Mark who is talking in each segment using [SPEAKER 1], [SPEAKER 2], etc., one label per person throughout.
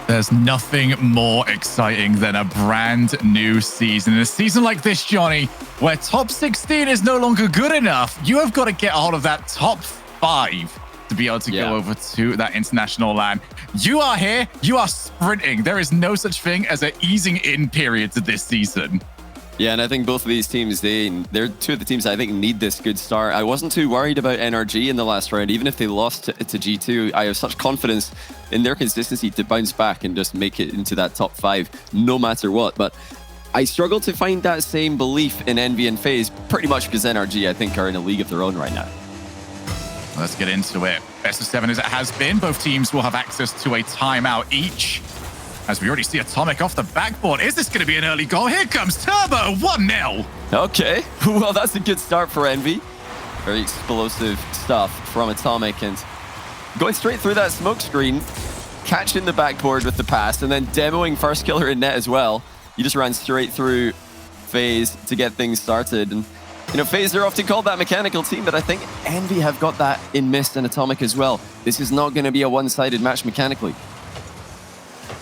[SPEAKER 1] There's nothing more exciting than a brand new season. In a season like this, Johnny, where top 16 is no longer good enough, you have got to get a hold of that top 5 to be able to go over to that international LAN. You are here, you are sprinting. There is no such thing as an easing in period to this season.
[SPEAKER 2] Yeah, and I think both of these teams, they're two of the teams I think need this good start. I wasn't too worried about NRG in the last round. Even if they lost to G2, I have such confidence in their consistency to bounce back and just make it into that top 5, no matter what. But I struggle to find that same belief in Envy and FaZe, pretty much because NRG, I think, are in a league of their own right now.
[SPEAKER 1] Let's get into it. Best of 7 as it has been. Both teams will have access to a timeout each. As we already see Atomic off the backboard. Is this going to be an early goal? Here comes Turbo, 1-0.
[SPEAKER 2] Okay, well, that's a good start for Envy. Very explosive stuff from Atomic, and going straight through that smoke screen, catching the backboard with the pass, and then demoing first killer in net as well. You just ran straight through FaZe to get things started. And you know, FaZe are often called that mechanical team, but I think Envy have got that in Mist and Atomic as well. This is not going to be a one-sided match mechanically.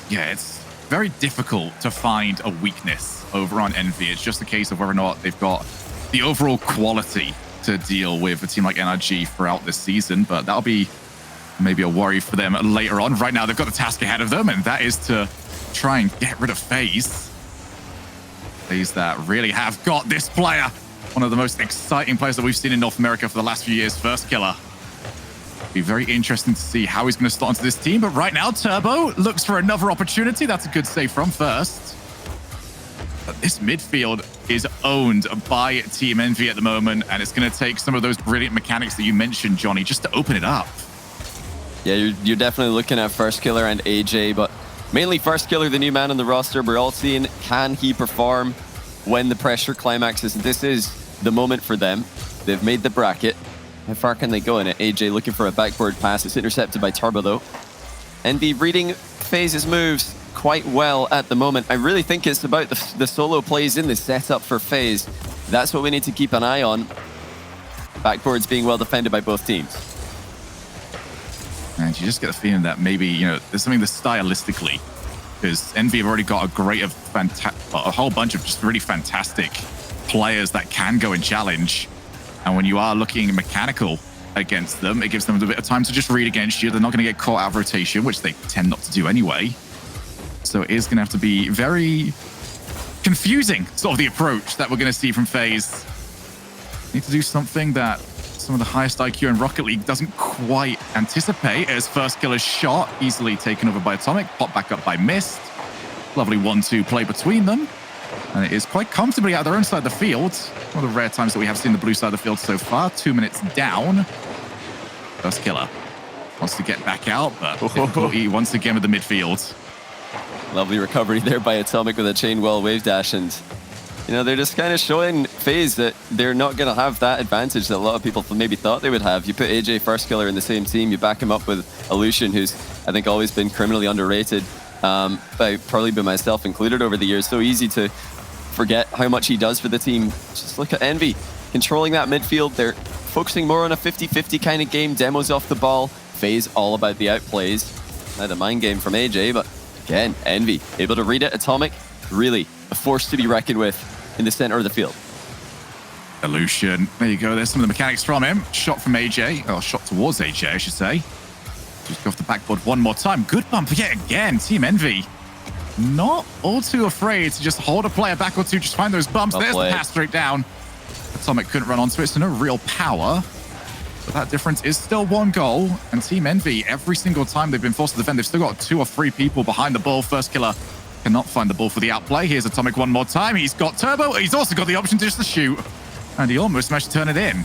[SPEAKER 1] Yeah, it's very difficult to find a weakness over on Envy. It's just a case of whether or not they've got the overall quality to deal with a team like NRG throughout this season, but that'll be maybe a worry for them later on. Right now, they've got the task ahead of them, and that is to try and get rid of FaZe. FaZe that really have got this player, one of the most exciting players that we've seen in North America for the last few years, first killer. Be very interesting to see how he's going to start into this team, but right now Turbo looks for another opportunity. That's a good save from first. But this midfield is owned by Team Envy at the moment, and it's going to take some of those brilliant mechanics that you mentioned, Johnny, just to open it up.
[SPEAKER 2] Yeah, you're definitely looking at first killer and AJ, but mainly first killer, the new man on the roster. We're all seeing, can he perform when the pressure climaxes? This is the moment for them. They've made the bracket. How far can they go in it? AJ looking for a backboard pass. It's intercepted by Turbo, though. Envy reading FaZe's moves quite well at the moment. I really think it's about the solo plays in the setup for FaZe. That's what we need to keep an eye on. Backboards being well defended by both teams.
[SPEAKER 1] And you just get the feeling that maybe, you know, there's something that stylistically, because Envy have already got a whole bunch of just really fantastic players that can go and challenge. And when you are looking mechanical against them, it gives them a bit of time to just read against you. They're not going to get caught out of rotation, which they tend not to do anyway. So it is going to have to be very confusing, sort of the approach that we're going to see from FaZe. Need to do something that some of the highest IQ in Rocket League doesn't quite anticipate, as first killer's shot easily taken over by Atomic, popped back up by Mist. Lovely 1-2 play between them. And it is quite comfortably at their own side of the field. One of the rare times that we have seen the blue side of the field so far. 2 minutes down. First killer wants to get back out, but difficulty once again with the midfield.
[SPEAKER 2] Lovely recovery there by Atomic with a chain well wave dash. And, you know, they're just kind of showing FaZe that they're not going to have that advantage that a lot of people maybe thought they would have. You put AJ first killer in the same team, you back him up with Illusion, who's, I think, always been criminally underrated. Probably by myself included over the years. So easy to forget how much he does for the team. Just look at Envy controlling that midfield. They're focusing more on a 50-50 kind of game. Demos off the ball. FaZe all about the outplays. Now the mind game from AJ, but again, Envy able to read it. Atomic, really a force to be reckoned with in the center of the field.
[SPEAKER 1] Illusion, there you go. There's some of the mechanics from him. Shot from AJ, or shot towards AJ, I should say. Just go off the backboard one more time. Good bump yet again. Team Envy not all too afraid to just hold a player back or two, just find those bumps. There's the pass straight down. Atomic couldn't run onto it, so no real power. But that difference is still 1 goal. And Team Envy, every single time they've been forced to defend, they've still got 2 or 3 people behind the ball. First killer cannot find the ball for the outplay. Here's Atomic one more time. He's got Turbo. He's also got the option to just shoot. And he almost managed to turn it in.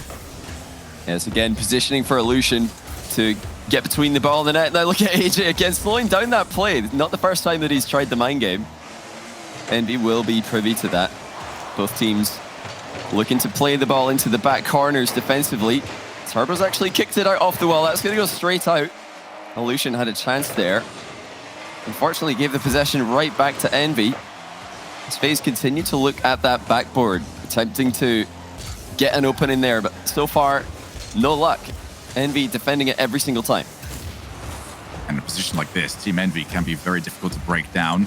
[SPEAKER 2] Yes, again, positioning for Illusion to get between the ball and the net. Now look at AJ again, slowing down that play. Not the first time that he's tried the mind game. And he will be privy to that. Both teams looking to play the ball into the back corners defensively. Turbo's actually kicked it out off the wall. That's going to go straight out. Illusion had a chance there. Unfortunately, gave the possession right back to Envy. As FaZe continue to look at that backboard, attempting to get an opening there, but so far, no luck. Envy defending it every single time.
[SPEAKER 1] And a position like this, Team Envy can be very difficult to break down.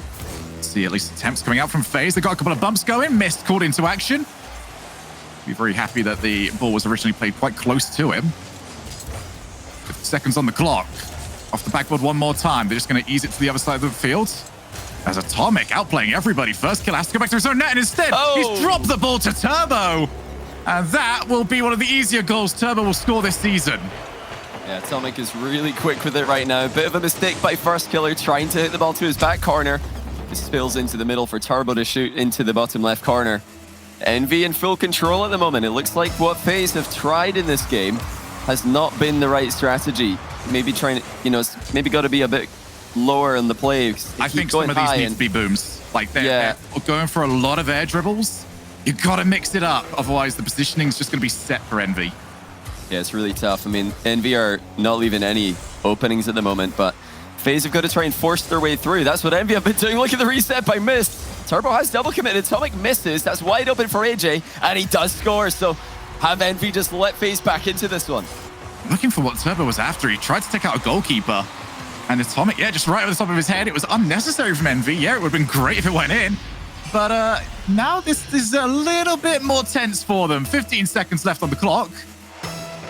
[SPEAKER 1] See at least attempts coming out from FaZe. They got a couple of bumps going. Mist called into action. Be very happy that the ball was originally played quite close to him. 50 seconds on the clock. Off the backboard one more time. They're just going to ease it to the other side of the field. As Atomic outplaying everybody. First kill has to go back to his own net, and instead he's dropped the ball to Turbo. And that will be one of the easier goals Turbo will score this season.
[SPEAKER 2] Yeah, Atomic is really quick with it right now. Bit of a mistake by First Killer, trying to hit the ball to his back corner. It spills into the middle for Turbo to shoot into the bottom left corner. Envy in full control at the moment. It looks like what FaZe have tried in this game has not been the right strategy. Maybe trying to, maybe got to be a bit lower in the play.
[SPEAKER 1] I think some of these need to be booms. Like they're going for a lot of air dribbles. You got to mix it up. Otherwise, the positioning's just going to be set for Envy.
[SPEAKER 2] Yeah, it's really tough. I mean, Envy are not leaving any openings at the moment, but FaZe have got to try and force their way through. That's what Envy have been doing. Look at the reset by Mist. Turbo has double committed. Atomic misses. That's wide open for AJ, and he does score. So have Envy just let FaZe back into this one.
[SPEAKER 1] Looking for what Turbo was after. He tried to take out a goalkeeper. And Atomic, just right over the top of his head. It was unnecessary from Envy. Yeah, it would have been great if it went in. But now this is a little bit more tense for them. 15 seconds left on the clock.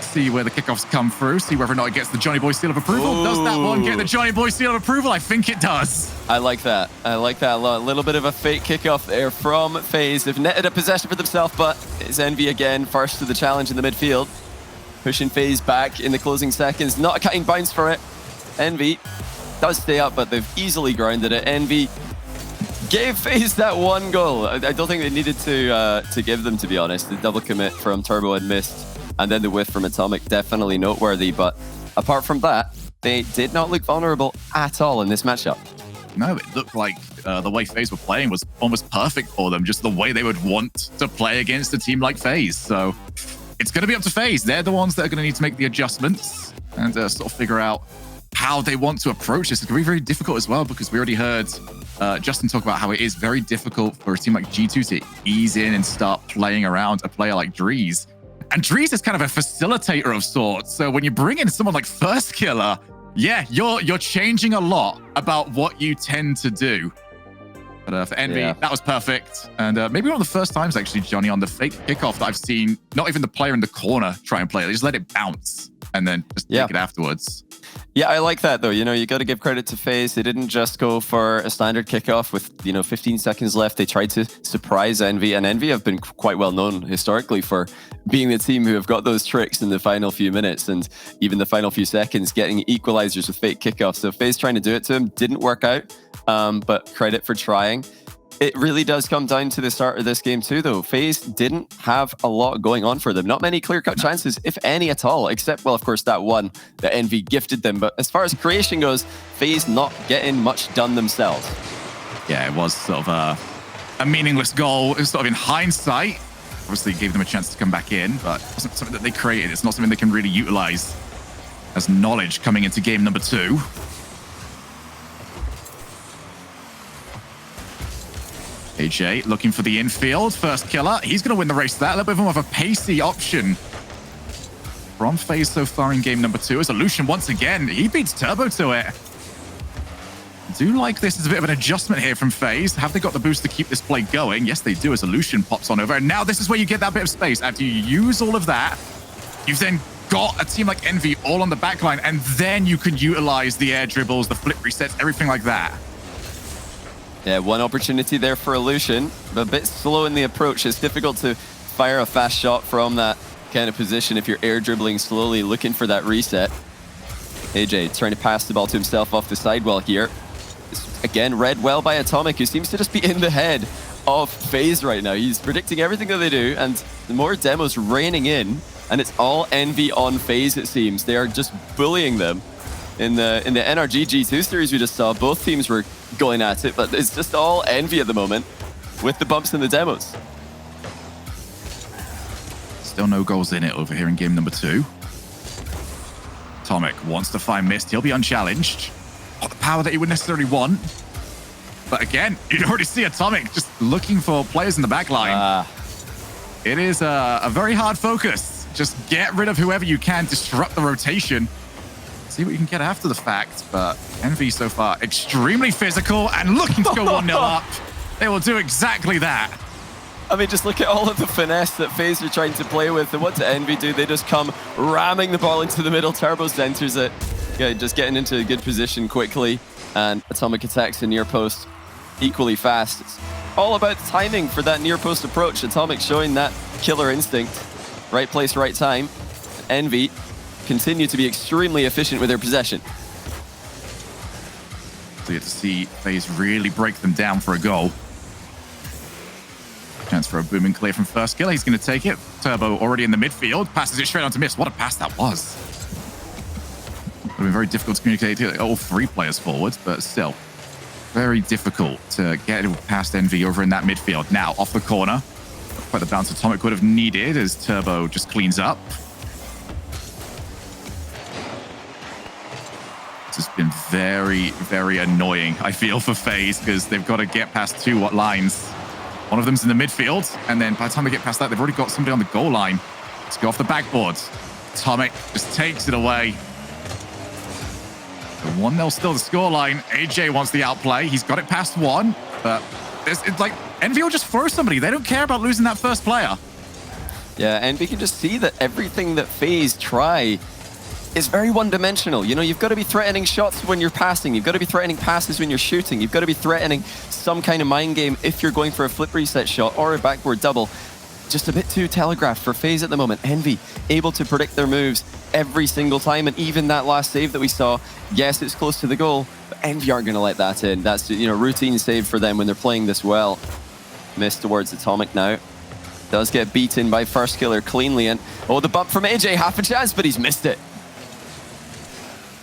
[SPEAKER 1] See where the kickoffs come through. See whether or not it gets the Johnny Boy seal of approval. Ooh. Does that one get the Johnny Boy seal of approval? I think it does.
[SPEAKER 2] I like that. I like that a lot. A little bit of a fake kickoff there from FaZe. They've netted a possession for themselves, but it's Envy again, first to the challenge in the midfield. Pushing FaZe back in the closing seconds. Not a cutting bounce for it. Envy does stay up, but they've easily grounded it. Envy gave FaZe that one goal. I don't think they needed to give them, to be honest. The double commit from Turbo and Mist, and then the whiff from Atomic, definitely noteworthy. But apart from that, they did not look vulnerable at all in this matchup.
[SPEAKER 1] No, it looked like the way FaZe were playing was almost perfect for them, just the way they would want to play against a team like FaZe. So it's going to be up to FaZe. They're the ones that are going to need to make the adjustments and sort of figure out how they want to approach this. It's going to be very difficult as well, because we already heard Justin talk about how it is very difficult for a team like G2 to ease in and start playing around a player like Drees. And Drees is kind of a facilitator of sorts. So when you bring in someone like First Killer, yeah, you're changing a lot about what you tend to do. But for Envy, that was perfect. And maybe one of the first times, actually, Johnny, on the fake kickoff that I've seen not even the player in the corner try and play it. They just let it bounce and then just take it afterwards.
[SPEAKER 2] Yeah, I like that, though. You got to give credit to FaZe. They didn't just go for a standard kickoff with, 15 seconds left. They tried to surprise Envy, and Envy have been quite well known historically for being the team who have got those tricks in the final few minutes and even the final few seconds, getting equalizers with fake kickoffs. So FaZe trying to do it to him didn't work out, but credit for trying. It really does come down to the start of this game too, though. FaZe didn't have a lot going on for them. Not many clear-cut chances, if any at all, except, well, of course, that one that Envy gifted them. But as far as creation goes, FaZe not getting much done themselves.
[SPEAKER 1] Yeah, it was sort of a meaningless goal. It was sort of in hindsight. Obviously, gave them a chance to come back in, but it wasn't something that they created. It's not something they can really utilize as knowledge coming into game number 2. AJ looking for the infield. First Killer. He's going to win the race to that. A little bit more of a pacey option from FaZe so far in game number 2. As Lucian once again, he beats Turbo to it. Do like this as a bit of an adjustment here from FaZe. Have they got the boost to keep this play going? Yes, they do, as Lucian pops on over. And now this is where you get that bit of space. After you use all of that, you've then got a team like Envy all on the backline, and then you can utilize the air dribbles, the flip resets, everything like that.
[SPEAKER 2] Yeah, one opportunity there for Lucian, but a bit slow in the approach. It's difficult to fire a fast shot from that kind of position if you're air dribbling slowly, looking for that reset. AJ trying to pass the ball to himself off the sidewall here. Again, read well by Atomic, who seems to just be in the head of FaZe right now. He's predicting everything that they do, and the more demos raining in, and it's all Envy on FaZe, it seems. They are just bullying them. In the NRG G2 series we just saw, both teams were going at it, but it's just all Envy at the moment with the bumps in the demos.
[SPEAKER 1] Still no goals in it over here in game number 2. Atomic wants to find Mist. He'll be unchallenged. Not the power that he would necessarily want. But again, you'd already see Atomic just looking for players in the back line. It is a very hard focus. Just get rid of whoever you can, disrupt the rotation. see what you can get after the fact, but Envy so far extremely physical and looking to go 1-0 up. They will do exactly that.
[SPEAKER 2] I mean, just look at all of the finesse that FaZe are trying to play with. And what do Envy do? They just come ramming the ball into the middle. Turbo centers it. Yeah, just getting into a good position quickly. And Atomic attacks the near post equally fast. It's all about timing for that near post approach. Atomic showing that killer instinct. Right place, right time. Envy continue to be extremely efficient with their possession.
[SPEAKER 1] So you get to see FaZe really break them down for a goal. Chance for a booming clear from first kill. He's going to take it. Turbo already in the midfield. Passes it straight on to Mist. What a pass that was. Would have been very difficult to communicate to all three players forwards, but still very difficult to get it past Envy over in that midfield. Now, off the corner. Not quite the bounce Atomic would have needed as Turbo just cleans up. It's been very, very annoying, I feel, for FaZe, because they've got to get past two lines. One of them's in the midfield, and then by the time they get past that, they've already got somebody on the goal line. Let's go off the backboard. Atomic just takes it away. The 1-0 still the scoreline. AJ wants the outplay. He's got it past one, but it's like Envy will just throw somebody. They don't care about losing that first player.
[SPEAKER 2] Yeah, Envy can just see that everything that FaZe try is very one-dimensional. You know, you've got to be threatening shots when you're passing. You've got to be threatening passes when you're shooting. You've got to be threatening some kind of mind game if you're going for a flip reset shot or a backboard double. Just a bit too telegraphed for FaZe at the moment. Envy able to predict their moves every single time, and even that last save that we saw, yes, it's close to the goal, but Envy aren't going to let that in. That's, you know, routine save for them when they're playing this well. Missed towards Atomic now. Does get beaten by first killer cleanly, and oh, the bump from AJ, half a chance, but he's missed it.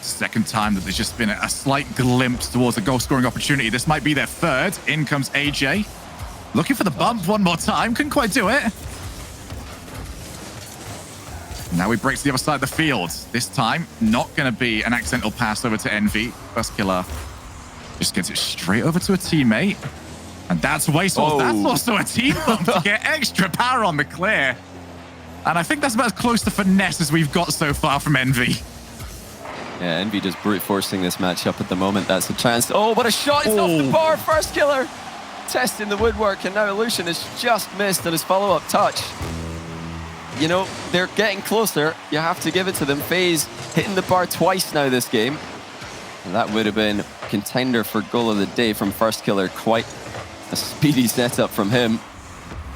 [SPEAKER 1] Second time that there's just been a slight glimpse towards a goal-scoring opportunity. This might be their third. In comes AJ. Looking for the bump one more time. Couldn't quite do it. Now he breaks to the other side of the field. This time, not going to be an accidental pass over to Envy. First killer just gets it straight over to a teammate. And that's wasteful. That's also a team bump to get extra power on the clear. And I think that's about as close to finesse as we've got so far from Envy.
[SPEAKER 2] Yeah, Envy just brute forcing this matchup at the moment. That's a chance. Oh, what a shot! It's off the bar. First killer testing the woodwork, and now Illusion has just missed on his follow-up touch. You know, they're getting closer. You have to give it to them. FaZe hitting the bar twice now this game. And that would have been contender for goal of the day from first killer. Quite a speedy setup from him.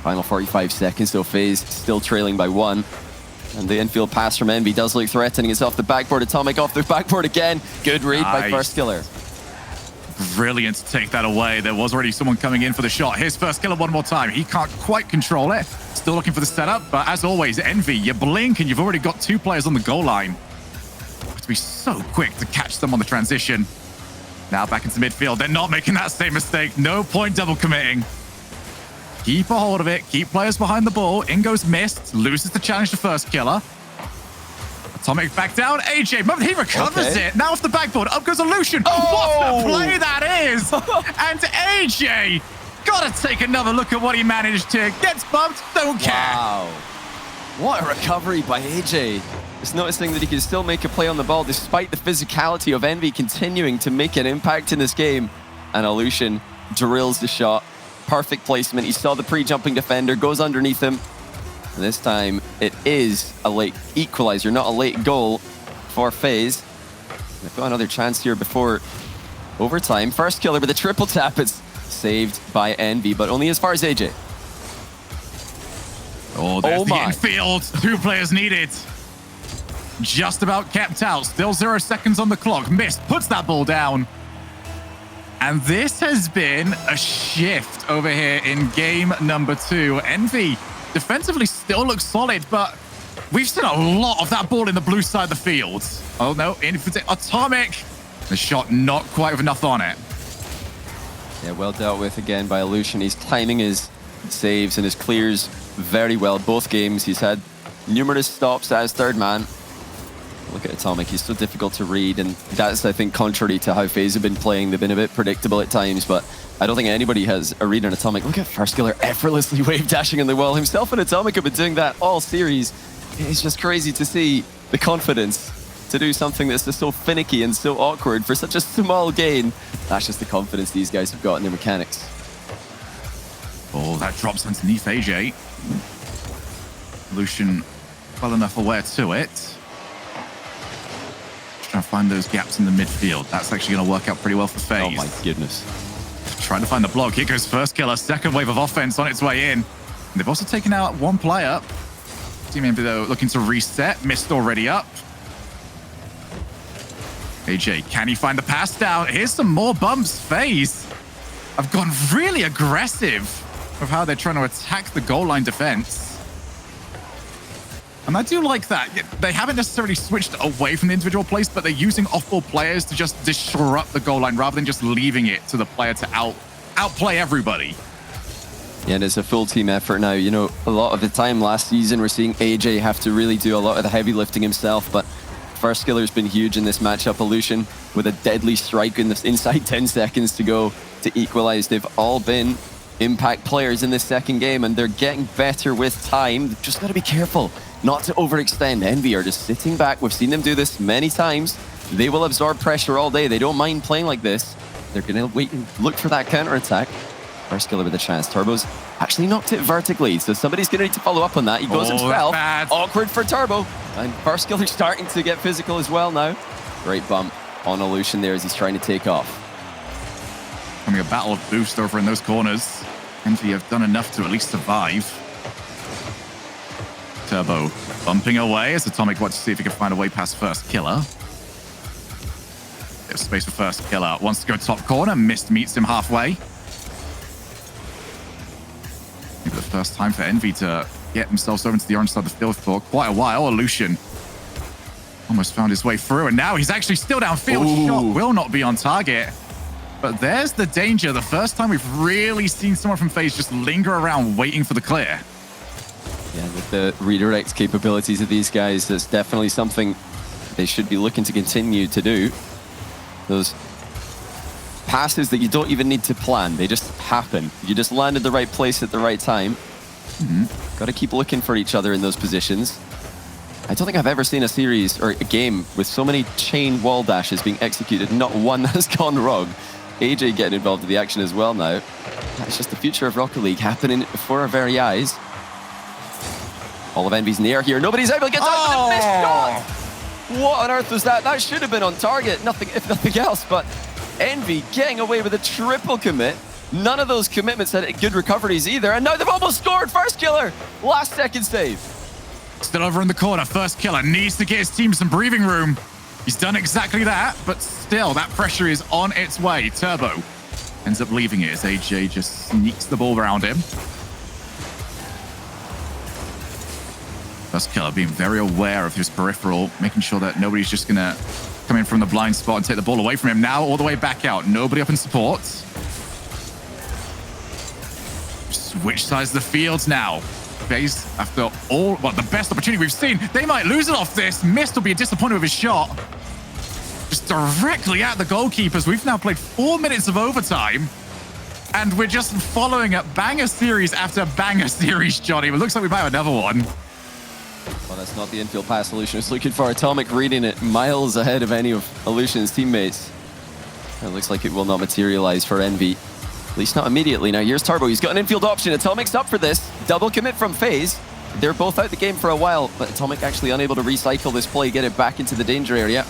[SPEAKER 2] Final 45 seconds, so FaZe still trailing by one. And the infield pass from Envy does look threatening. It's off the backboard. Atomic off the backboard again. Good read by first killer.
[SPEAKER 1] Brilliant to take that away. There was already someone coming in for the shot. Here's first killer one more time. He can't quite control it. Still looking for the setup, but as always, Envy, you blink and you've already got two players on the goal line. You have to be so quick to catch them on the transition. Now back into midfield. They're not making that same mistake. No point double committing. Keep a hold of it. Keep players behind the ball. In goes Mist. Loses the challenge to first killer. Atomic back down. AJ, he recovers it. Now off the backboard. Up goes Illusion. What a play that is. And AJ, gotta take another look at what he managed to. Gets bumped. Don't care.
[SPEAKER 2] Wow. What a recovery by AJ. Just noticing that he can still make a play on the ball despite the physicality of Envy continuing to make an impact in this game. And Illusion drills the shot. Perfect placement. He saw the pre-jumping defender, goes underneath him. And this time, it is a late equalizer, not a late goal for FaZe. They've got another chance here before overtime. First killer with a triple tap. It's saved by Envy, but only as far as AJ.
[SPEAKER 1] Oh, there's the infield. Two players needed. Just about kept out. Still 0 seconds on the clock. Mist puts that ball down. And this has been a shift over here in game number 2. Envy defensively still looks solid, but we've seen a lot of that ball in the blue side of the field. Oh no, Atomic. The shot not quite with enough on it.
[SPEAKER 2] Yeah, well dealt with again by Illusion. He's timing his saves and his clears very well. Both games he's had numerous stops as third man. Look at Atomic, he's so difficult to read, and that's, I think, contrary to how FaZe have been playing. They've been a bit predictable at times, but I don't think anybody has a read on Atomic. Look at first killer effortlessly wave dashing on the wall. Himself and Atomic have been doing that all series. It's just crazy to see the confidence to do something that's just so finicky and so awkward for such a small gain. That's just the confidence these guys have got in their mechanics.
[SPEAKER 1] Oh, that drops underneath AJ. Lucian well enough aware to it. Just trying to find those gaps in the midfield. That's actually going to work out pretty well for FaZe.
[SPEAKER 2] Oh my goodness.
[SPEAKER 1] Trying to find the block. Here goes first killer. Second wave of offense on its way in. And they've also taken out one player. Team Envy, though, looking to reset. Mist already up. AJ, can he find the pass down? Here's some more bumps. FaZe have gone really aggressive with how they're trying to attack the goal line defense. And I do like that. They haven't necessarily switched away from the individual plays, but they're using off-ball players to just disrupt the goal line rather than just leaving it to the player to outplay everybody.
[SPEAKER 2] Yeah, and it's a full team effort now. You know, a lot of the time last season, we're seeing AJ have to really do a lot of the heavy lifting himself, but first killer's been huge in this matchup. Illusion with a deadly strike in this inside 10 seconds to go to equalize. They've all been impact players in this second game, and they're getting better with time. They've just got to be careful not to overextend. Envy are just sitting back. We've seen them do this many times. They will absorb pressure all day. They don't mind playing like this. They're going to wait and look for that counter-attack. First killer with a chance. Turbo's actually knocked it vertically, so somebody's going to need to follow up on that. He goes himself. Awkward for Turbo. And first killer's starting to get physical as well now. Great bump on Illusion there as he's trying to take off.
[SPEAKER 1] Coming a battle of boost over in those corners. Envy have done enough to at least survive. Turbo bumping away as Atomic wants to see if he can find a way past first killer. There's space for first killer. Wants to go top corner. Mist meets him halfway. Maybe the first time for Envy to get themselves over into the orange side of the field for quite a while. Illusion almost found his way through, and now he's actually still downfield.
[SPEAKER 2] Ooh.
[SPEAKER 1] Shot will not be on target. But there's the danger. The first time we've really seen someone from FaZe just linger around waiting for the clear.
[SPEAKER 2] Yeah, with the redirect capabilities of these guys, that's definitely something they should be looking to continue to do. Those passes that you don't even need to plan, they just happen. You just land at the right place at the right time. Got to keep looking for each other in those positions. I don't think I've ever seen a series or a game with so many chain wall dashes being executed, not one has gone wrong. AJ getting involved in the action as well now. That's just the future of Rocket League happening before our very eyes. All of Envy's in the air here. Nobody's able to get down with a missed shot. What on earth was that? That should have been on target, nothing, if nothing else, but Envy getting away with a triple commit. None of those commitments had good recoveries either, and now they've almost scored. First killer, last second save.
[SPEAKER 1] Still over in the corner. First killer needs to get his team some breathing room. He's done exactly that, but still, that pressure is on its way. Turbo ends up leaving it as AJ just sneaks the ball around him. First killer being very aware of his peripheral, making sure that nobody's just going to come in from the blind spot and take the ball away from him. Now all the way back out. Nobody up in support. Switch sides of the field now. FaZe, after all, well, the best opportunity we've seen, they might lose it off this. Mist will be disappointed with his shot. Just directly at the goalkeepers. We've now played 4 minutes of overtime, and we're just following up banger series after banger series, Johnny. It looks like we might have another one.
[SPEAKER 2] Well, that's not the infield pass Illusion is looking for. Atomic reading it miles ahead of any of Illusion's teammates. It looks like it will not materialize for Envy. At least not immediately. Now here's Turbo. He's got an infield option. Atomic's up for this. Double commit from FaZe. They're both out the game for a while, but Atomic actually unable to recycle this play, get it back into the danger area.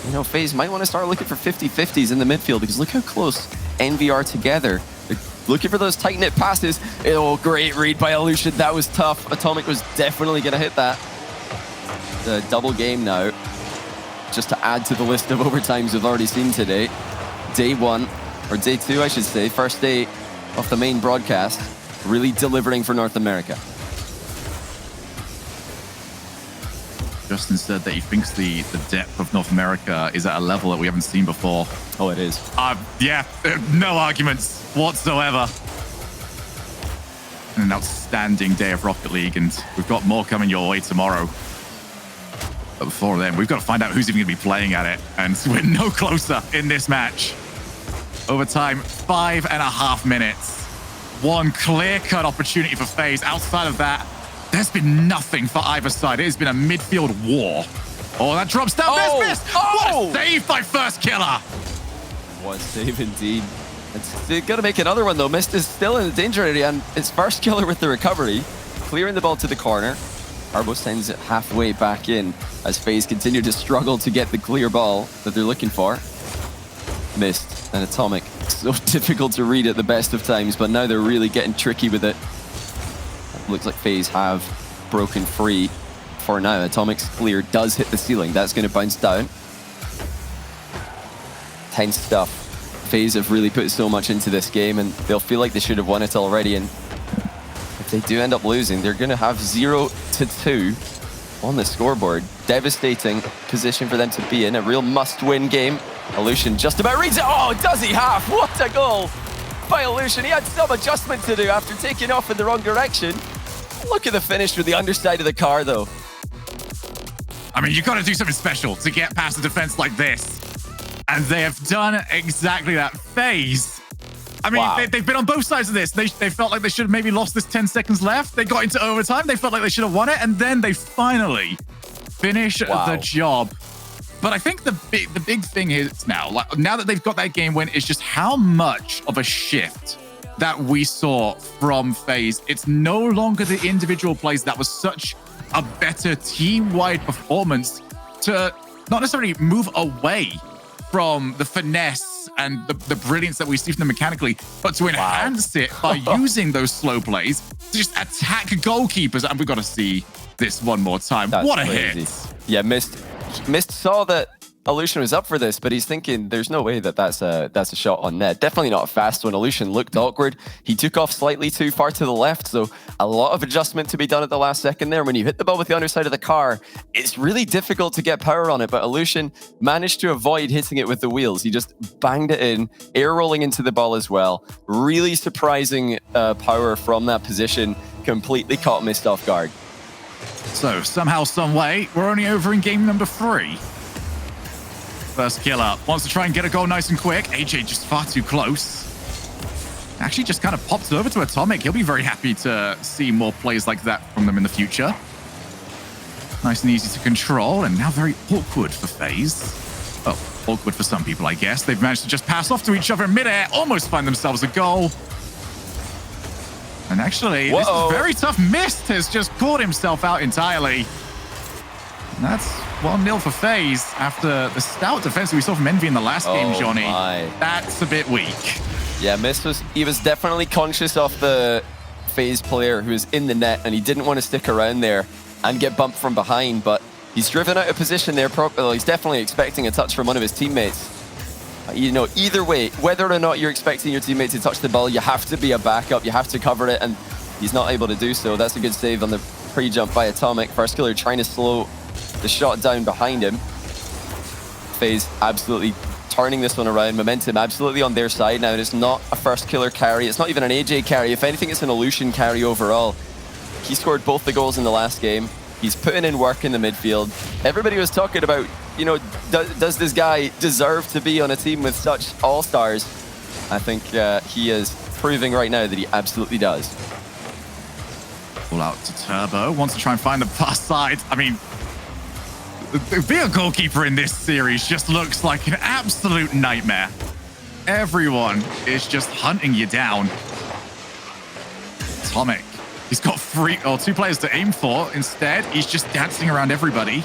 [SPEAKER 2] You know, FaZe might want to start looking for 50-50s in the midfield, because look how close Envy are together. They're looking for those tight-knit passes. Oh, great read by Illusion. That was tough. Atomic was definitely going to hit that. The double game now, just to add to the list of overtimes we've already seen today. Day one, or day two, I should say, first day of the main broadcast, really delivering for North America.
[SPEAKER 1] Justin said that he thinks the depth of North America is at a level that we haven't seen before.
[SPEAKER 2] Oh, it is.
[SPEAKER 1] Yeah, no arguments whatsoever. An outstanding day of Rocket League, and we've got more coming your way tomorrow. But before then, we've got to find out who's even going to be playing at it, and we're no closer in this match. Overtime, 5.5 minutes. One clear-cut opportunity for FaZe. Outside of that, there's been nothing for either side. It has been a midfield war. Oh, that drops down.
[SPEAKER 2] Oh!
[SPEAKER 1] Miss.
[SPEAKER 2] Oh!
[SPEAKER 1] What a save by First Killer.
[SPEAKER 2] What save indeed. They've got to make another one though. Mist is still in the danger area, and it's First Killer with the recovery, clearing the ball to the corner. Arbo sends it halfway back in as FaZe continue to struggle to get the clear ball that they're looking for. Mist and Atomic, so difficult to read at the best of times, but now they're really getting tricky with it. Looks like FaZe have broken free for now. Atomic's clear does hit the ceiling. That's going to bounce down. Tense stuff. FaZe have really put so much into this game, and they'll feel like they should have won it already. And if they do end up losing, they're going to have 0-2 on the scoreboard. Devastating position for them to be in. A real must-win game. Illusion just about reads it. Oh, does he have? What a goal by Illusion. He had some adjustment to do after taking off in the wrong direction. Look at the finish with the underside of the car, though.
[SPEAKER 1] I mean, you've got to do something special to get past a defense like this. And they have done exactly that. FaZe. I mean,
[SPEAKER 2] Wow.
[SPEAKER 1] they've been on both sides of this. They felt like they should have maybe lost this 10 seconds left. They got into overtime. They felt like they should have won it. And then they finally finish the job. But I think the big thing is now that they've got that game win, is just how much of a shift that we saw from FaZe. It's no longer the individual plays. That was such a better team-wide performance to not necessarily move away from the finesse and the brilliance that we see from them mechanically, but to enhance it by using those slow plays to just attack goalkeepers. And we've got to see this one more time.
[SPEAKER 2] That's
[SPEAKER 1] what a
[SPEAKER 2] crazy.
[SPEAKER 1] hit.
[SPEAKER 2] Yeah, Mist saw that Illusion was up for this, but he's thinking there's no way that that's a shot on net. Definitely not a fast one. Illusion looked awkward. He took off slightly too far to the left, so a lot of adjustment to be done at the last second there. When you hit the ball with the underside of the car, it's really difficult to get power on it, but Illusion managed to avoid hitting it with the wheels. He just banged it in, air rolling into the ball as well. Really surprising power from that position. Completely caught Mist off guard.
[SPEAKER 1] So somehow, some way, we're only over in game number 3. First Killer wants to try and get a goal nice and quick. AJ just far too close. Actually just kind of pops over to Atomic. He'll be very happy to see more plays like that from them in the future. Nice and easy to control, and now very awkward for FaZe. Oh, awkward for some people, I guess. They've managed to just pass off to each other in midair, almost find themselves a goal. And actually, this is very tough. Mist has just caught himself out entirely. And that's 1-0 for FaZe after the stout defense we saw from Envy in the last game, Johnny. That's a bit weak.
[SPEAKER 2] Yeah, Mist was definitely conscious of the FaZe player who was in the net, and he didn't want to stick around there and get bumped from behind, but he's driven out of position there properly. He's definitely expecting a touch from one of his teammates. You know, either way, whether or not you're expecting your teammate to touch the ball, you have to be a backup, you have to cover it, and he's not able to do so. That's a good save on the pre-jump by Atomic. First Killer trying to slow the shot down behind him. FaZe absolutely turning this one around. Momentum absolutely on their side now, and it's not a First Killer carry. It's not even an AJ carry. If anything, it's an Illusion carry overall. He scored both the goals in the last game. He's putting in work in the midfield. Everybody was talking about, you know, does this guy deserve to be on a team with such all-stars? I think he is proving right now that he absolutely does.
[SPEAKER 1] Pull out to Turbo. Wants to try and find the far side. I mean, being a goalkeeper in this series just looks like an absolute nightmare. Everyone is just hunting you down. Atomic. He's got 2 players to aim for. Instead, he's just dancing around everybody.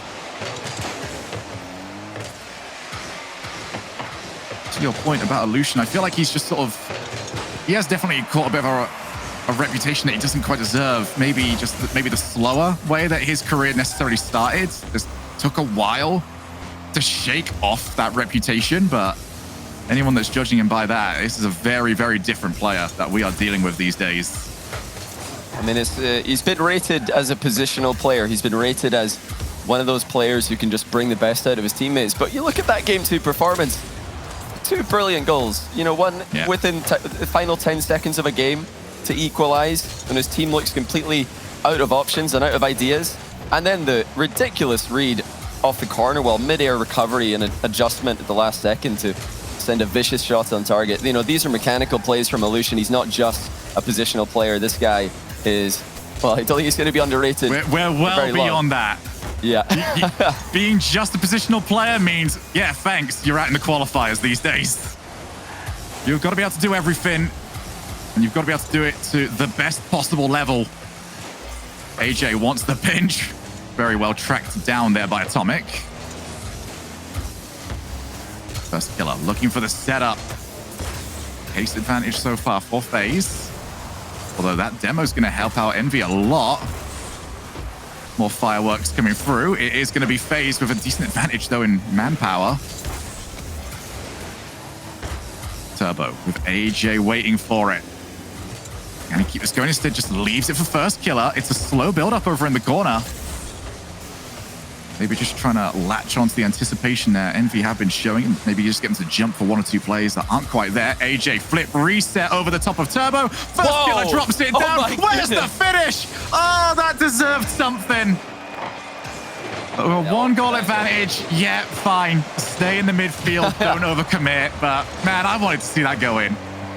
[SPEAKER 1] To your point about Illusion, I feel like he's just sort of... He has definitely caught a bit of a reputation that he doesn't quite deserve. Maybe the slower way that his career necessarily started. Just took a while to shake off that reputation, but anyone that's judging him by that, this is a very, very different player that we are dealing with these days.
[SPEAKER 2] I mean, he's been rated as a positional player. He's been rated as one of those players who can just bring the best out of his teammates. But you look at that Game 2 performance, 2 brilliant goals. You know, one within the final 10 seconds of a game to equalize when his team looks completely out of options and out of ideas. And then the ridiculous read off the corner while mid-air recovery and an adjustment at the last second to send a vicious shot on target. You know, these are mechanical plays from Illusion. He's not just a positional player. This guy is, well, I don't think he's going to be underrated.
[SPEAKER 1] We're well beyond that.
[SPEAKER 2] Yeah.
[SPEAKER 1] Being just a positional player means, yeah, thanks, you're out in the qualifiers these days. You've got to be able to do everything, and you've got to be able to do it to the best possible level. AJ wants the pinch. Very well tracked down there by Atomic. First killer looking for the setup. Case advantage so far for FaZe. Although that demo's going to help out Envy a lot. More fireworks coming through. It is going to be FaZe with a decent advantage, though, in manpower. Turbo with AJ waiting for it. Can he keep this going? Instead, just leaves it for first killer. It's a slow build-up over in the corner. Maybe just trying to latch onto the anticipation there Envy have been showing. Maybe just get them to jump for one or two plays that aren't quite there. AJ flip reset over the top of Turbo. First killer drops it down. Where's the finish? Oh, that deserved something. One goal advantage. Yeah, fine. Stay in the midfield. Don't overcommit. But man, I wanted to see that go in.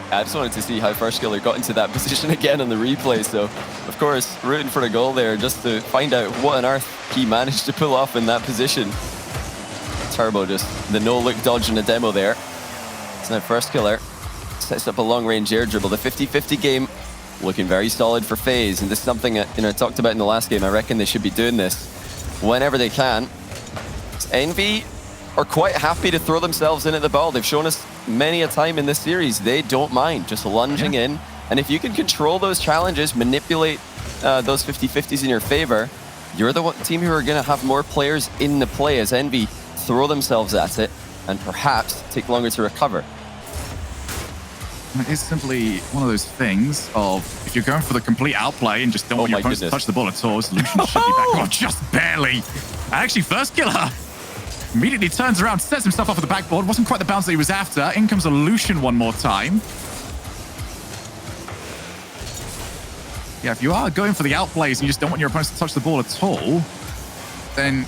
[SPEAKER 2] I just wanted to see how first killer got into that position again on the replay. So, of course, rooting for a goal there just to find out what on earth he managed to pull off in that position. Turbo just the no-look dodge in the demo there. So now first killer sets up a long-range air dribble. The 50-50 game looking very solid for FaZe. And this is something that, I talked about in the last game. I reckon they should be doing this whenever they can. Envy are quite happy to throw themselves in at the ball. They've shown us many a time in this series, they don't mind just lunging in. And if you can control those challenges, manipulate those 50-50s in your favor, you're the team who are going to have more players in the play as Envy throw themselves at it and perhaps take longer to recover.
[SPEAKER 1] It is simply one of those things of if you're going for the complete outplay and just don't want your opponents to touch the ball at all, Solution should be back off just barely. And actually, first killer immediately turns around, sets himself off at the backboard. Wasn't quite the bounce that he was after. In comes Illusion one more time. Yeah, if you are going for the outplays and you just don't want your opponents to touch the ball at all, then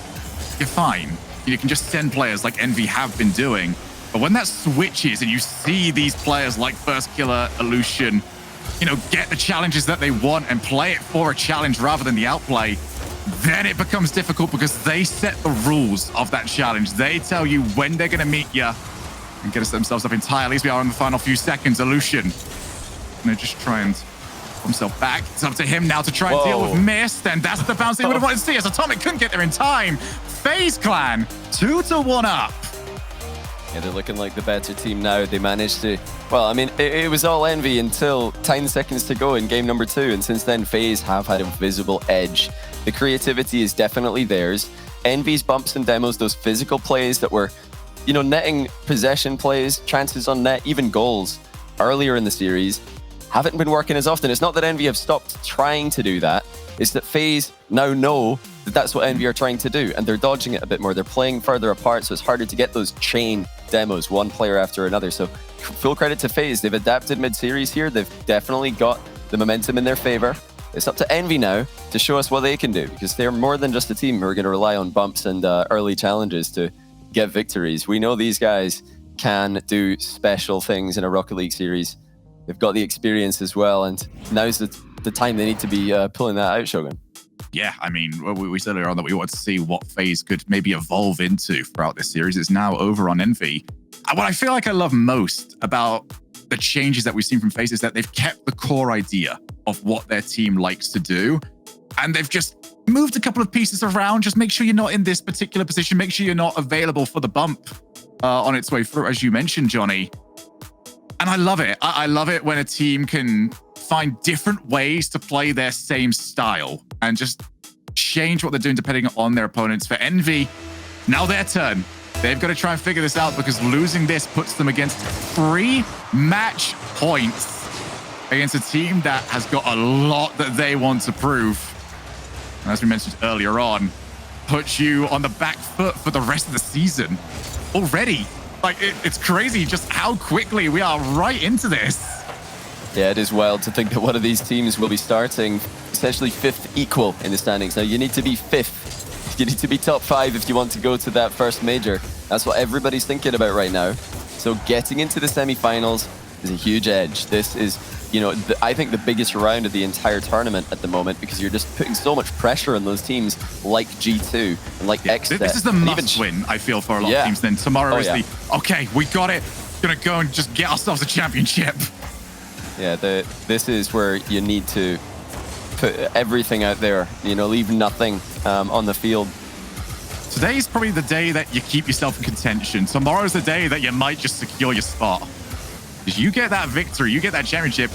[SPEAKER 1] you're fine. You can just send players like Envy have been doing. But when that switches and you see these players like First Killer, Illusion, get the challenges that they want and play it for a challenge rather than the outplay, then it becomes difficult because they set the rules of that challenge. They tell you when they're going to meet you and get themselves up entirely as we are in the final few seconds. Illusion going to just try and pull himself back. It's up to him now to try and deal with Mist, and that's the bounce he would have wanted to see as Atomic couldn't get there in time. FaZe Clan 2-1 up.
[SPEAKER 2] Yeah, they're looking like the better team now. They managed to, well, I mean, it was all Envy until 10 seconds to go in game number 2. And since then, FaZe have had a visible edge. The creativity is definitely theirs. Envy's bumps and demos, those physical plays that were, netting possession plays, chances on net, even goals earlier in the series, haven't been working as often. It's not that Envy have stopped trying to do that. It's that FaZe now know that that's what Envy are trying to do, and they're dodging it a bit more. They're playing further apart, so it's harder to get those chain demos, one player after another. So full credit to FaZe. They've adapted mid-series here. They've definitely got the momentum in their favor. It's up to Envy now to show us what they can do, because they're more than just a team who are going to rely on bumps and early challenges to get victories. We know these guys can do special things in a Rocket League series. They've got the experience as well, and now's the time they need to be pulling that out, Shogun.
[SPEAKER 1] Yeah, I mean, we said earlier on that we wanted to see what FaZe could maybe evolve into throughout this series. It's now over on Envy. What I feel like I love most about the changes that we've seen from FaZe is that they've kept the core idea of what their team likes to do. And they've just moved a couple of pieces around. Just make sure you're not in this particular position. Make sure you're not available for the bump on its way through, as you mentioned, Johnny. And I love it. I love it when a team can find different ways to play their same style and just change what they're doing depending on their opponents. For Envy, now their turn. They've got to try and figure this out, because losing this puts them against 3 match points against a team that has got a lot that they want to prove. And as we mentioned earlier on, puts you on the back foot for the rest of the season already. Like, it's crazy just how quickly we are right into this.
[SPEAKER 2] Yeah, it is wild to think that one of these teams will be starting essentially 5th equal in the standings. Now, you need to be 5th. You need to be top 5 if you want to go to that first major. That's what everybody's thinking about right now. So getting into the semifinals, is a huge edge. This is, you know, I think the biggest round of the entire tournament at the moment, because you're just putting so much pressure on those teams like G2 and like XSET.
[SPEAKER 1] This is the must-win, I feel, for a lot of teams. Then tomorrow is the, okay, we got it. Gonna go and just get ourselves a championship.
[SPEAKER 2] Yeah, this is where you need to put everything out there, you know, leave nothing on the field.
[SPEAKER 1] Today's probably the day that you keep yourself in contention. Tomorrow's the day that you might just secure your spot. If you get that victory, you get that championship,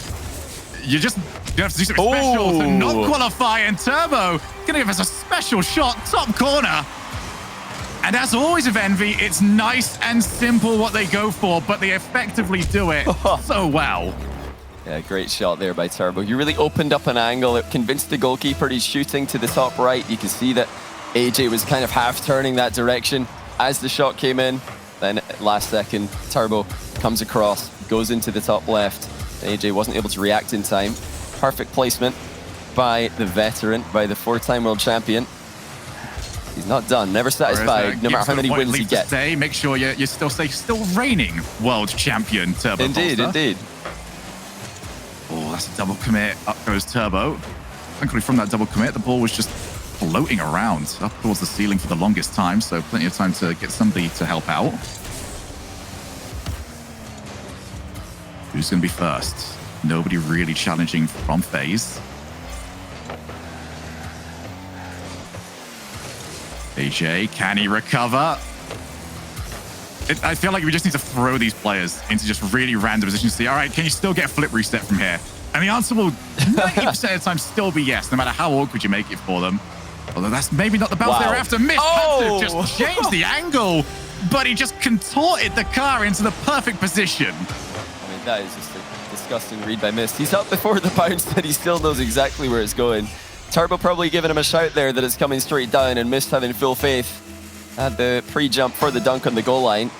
[SPEAKER 1] you have to do something special to not qualify, and Turbo gonna give us a special shot, top corner. And as always with Envy, it's nice and simple what they go for, but they effectively do it so well.
[SPEAKER 2] Yeah, great shot there by Turbo. He really opened up an angle. It convinced the goalkeeper he's shooting to the top right. You can see that AJ was kind of half turning that direction as the shot came in. Then last second, Turbo comes across, goes into the top left. AJ wasn't able to react in time. Perfect placement by the veteran, by the 4-time world champion. He's not done, never satisfied, no matter how many wins he gets.
[SPEAKER 1] Make sure you still say still reigning world champion, Turbo.
[SPEAKER 2] Indeed, indeed.
[SPEAKER 1] Oh, that's a double commit. Up goes Turbo. Thankfully, from that double commit, the ball was just floating around up towards the ceiling for the longest time, so plenty of time to get somebody to help out. Who's going to be first? Nobody really challenging from FaZe. AJ, can he recover? I feel like we just need to throw these players into just really random positions to see, all right, can you still get a flip reset from here? And the answer will 90% of the time still be yes, no matter how awkward you make it for them. Although that's maybe not the bounce they were after. Missed. Just changed the angle, but he just contorted the car into the perfect position.
[SPEAKER 2] I mean, that is just a disgusting read by Mist. He's up before the bounce, and he still knows exactly where it's going. Turbo probably giving him a shout there that it's coming straight down, and Mist having full faith at the pre-jump for the dunk on the goal line.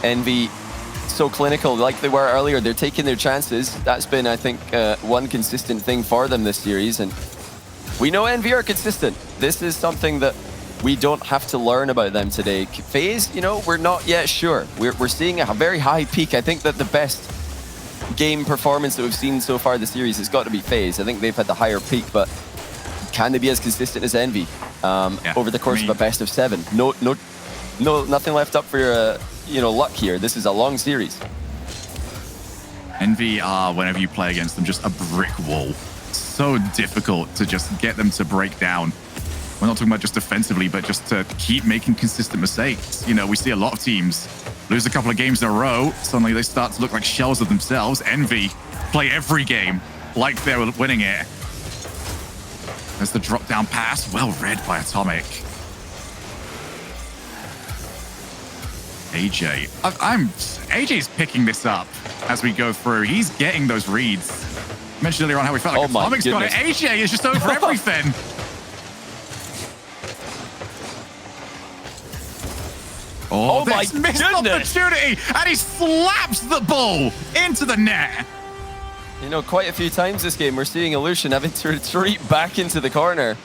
[SPEAKER 2] Envy so clinical like they were earlier. They're taking their chances. That's been, I think, one consistent thing for them this series, and we know Envy are consistent. This is something that we don't have to learn about them today. FaZe, you know, we're not yet sure. We're seeing a very high peak. I think that the best game performance that we've seen so far this series has got to be FaZe. I think they've had the higher peak, but can they be as consistent as Envy over the course of a best of 7? No, nothing left up for your luck here. This is a long series.
[SPEAKER 1] Envy are, whenever you play against them, just a brick wall. So difficult to just get them to break down. We're not talking about just defensively, but just to keep making consistent mistakes. You know, we see a lot of teams lose a couple of games in a row. Suddenly they start to look like shells of themselves. Envy play every game like they were winning it. There's the drop down pass. Well read by Atomic. AJ's picking this up as we go through. He's getting those reads. I mentioned earlier on how we felt like Atomic's got it. AJ is just over everything. Oh, this missed opportunity, and he slaps the ball into the net.
[SPEAKER 2] You know, quite a few times this game, we're seeing Illusion having to retreat back into the corner.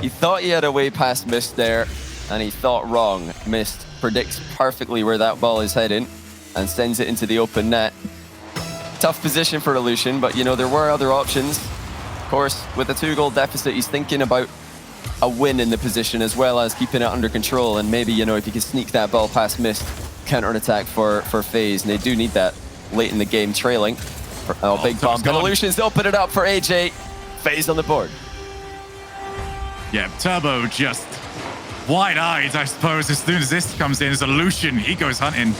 [SPEAKER 2] He thought he had a way past Mist there, and he thought wrong. Mist predicts perfectly where that ball is heading and sends it into the open net. Tough position for Illusion, but, you know, there were other options. Of course, with a 2-goal deficit, he's thinking about a win in the position as well as keeping it under control, and maybe, you know, if he can sneak that ball past Mist, counter an attack for FaZe, and they do need that late in the game, trailing. Big bomb. Illusion's open it up for AJ. FaZe on the board.
[SPEAKER 1] Yeah, Turbo just wide-eyed, I suppose, as soon as this comes in. As Illusion, he goes hunting.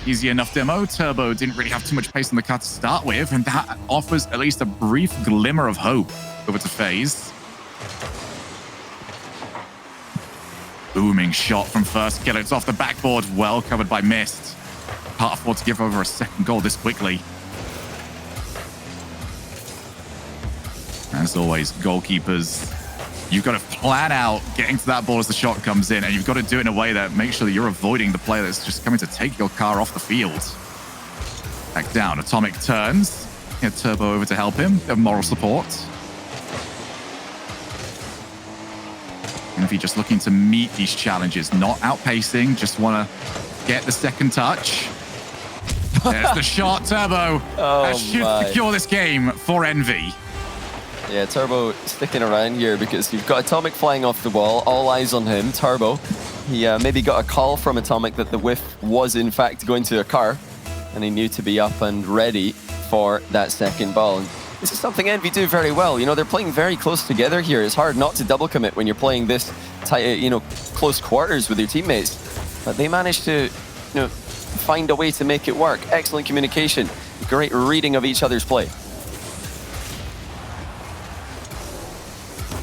[SPEAKER 1] Easy enough demo. Turbo didn't really have too much pace on the car to start with, and that offers at least a brief glimmer of hope over to FaZe. Booming shot from first kill. It's off the backboard, well covered by Mist. Can't afford to give over a second goal this quickly. As always, goalkeepers, you've got to plan out getting to that ball as the shot comes in, and you've got to do it in a way that makes sure that you're avoiding the player that's just coming to take your car off the field. Back down, Atomic turns. Get Turbo over to help him. Have moral support. Envy just looking to meet these challenges, not outpacing, just want to get the second touch. There's the shot, Turbo.
[SPEAKER 2] Oh,
[SPEAKER 1] that should secure this game for Envy.
[SPEAKER 2] Yeah, Turbo sticking around here because you've got Atomic flying off the wall. All eyes on him. Turbo, he maybe got a call from Atomic that the whiff was in fact going to occur, and he knew to be up and ready for that second ball. And this is something Envy do very well. You know, they're playing very close together here. It's hard not to double commit when you're playing this tight, you know, close quarters with your teammates. But they managed to, you know, find a way to make it work. Excellent communication, great reading of each other's play.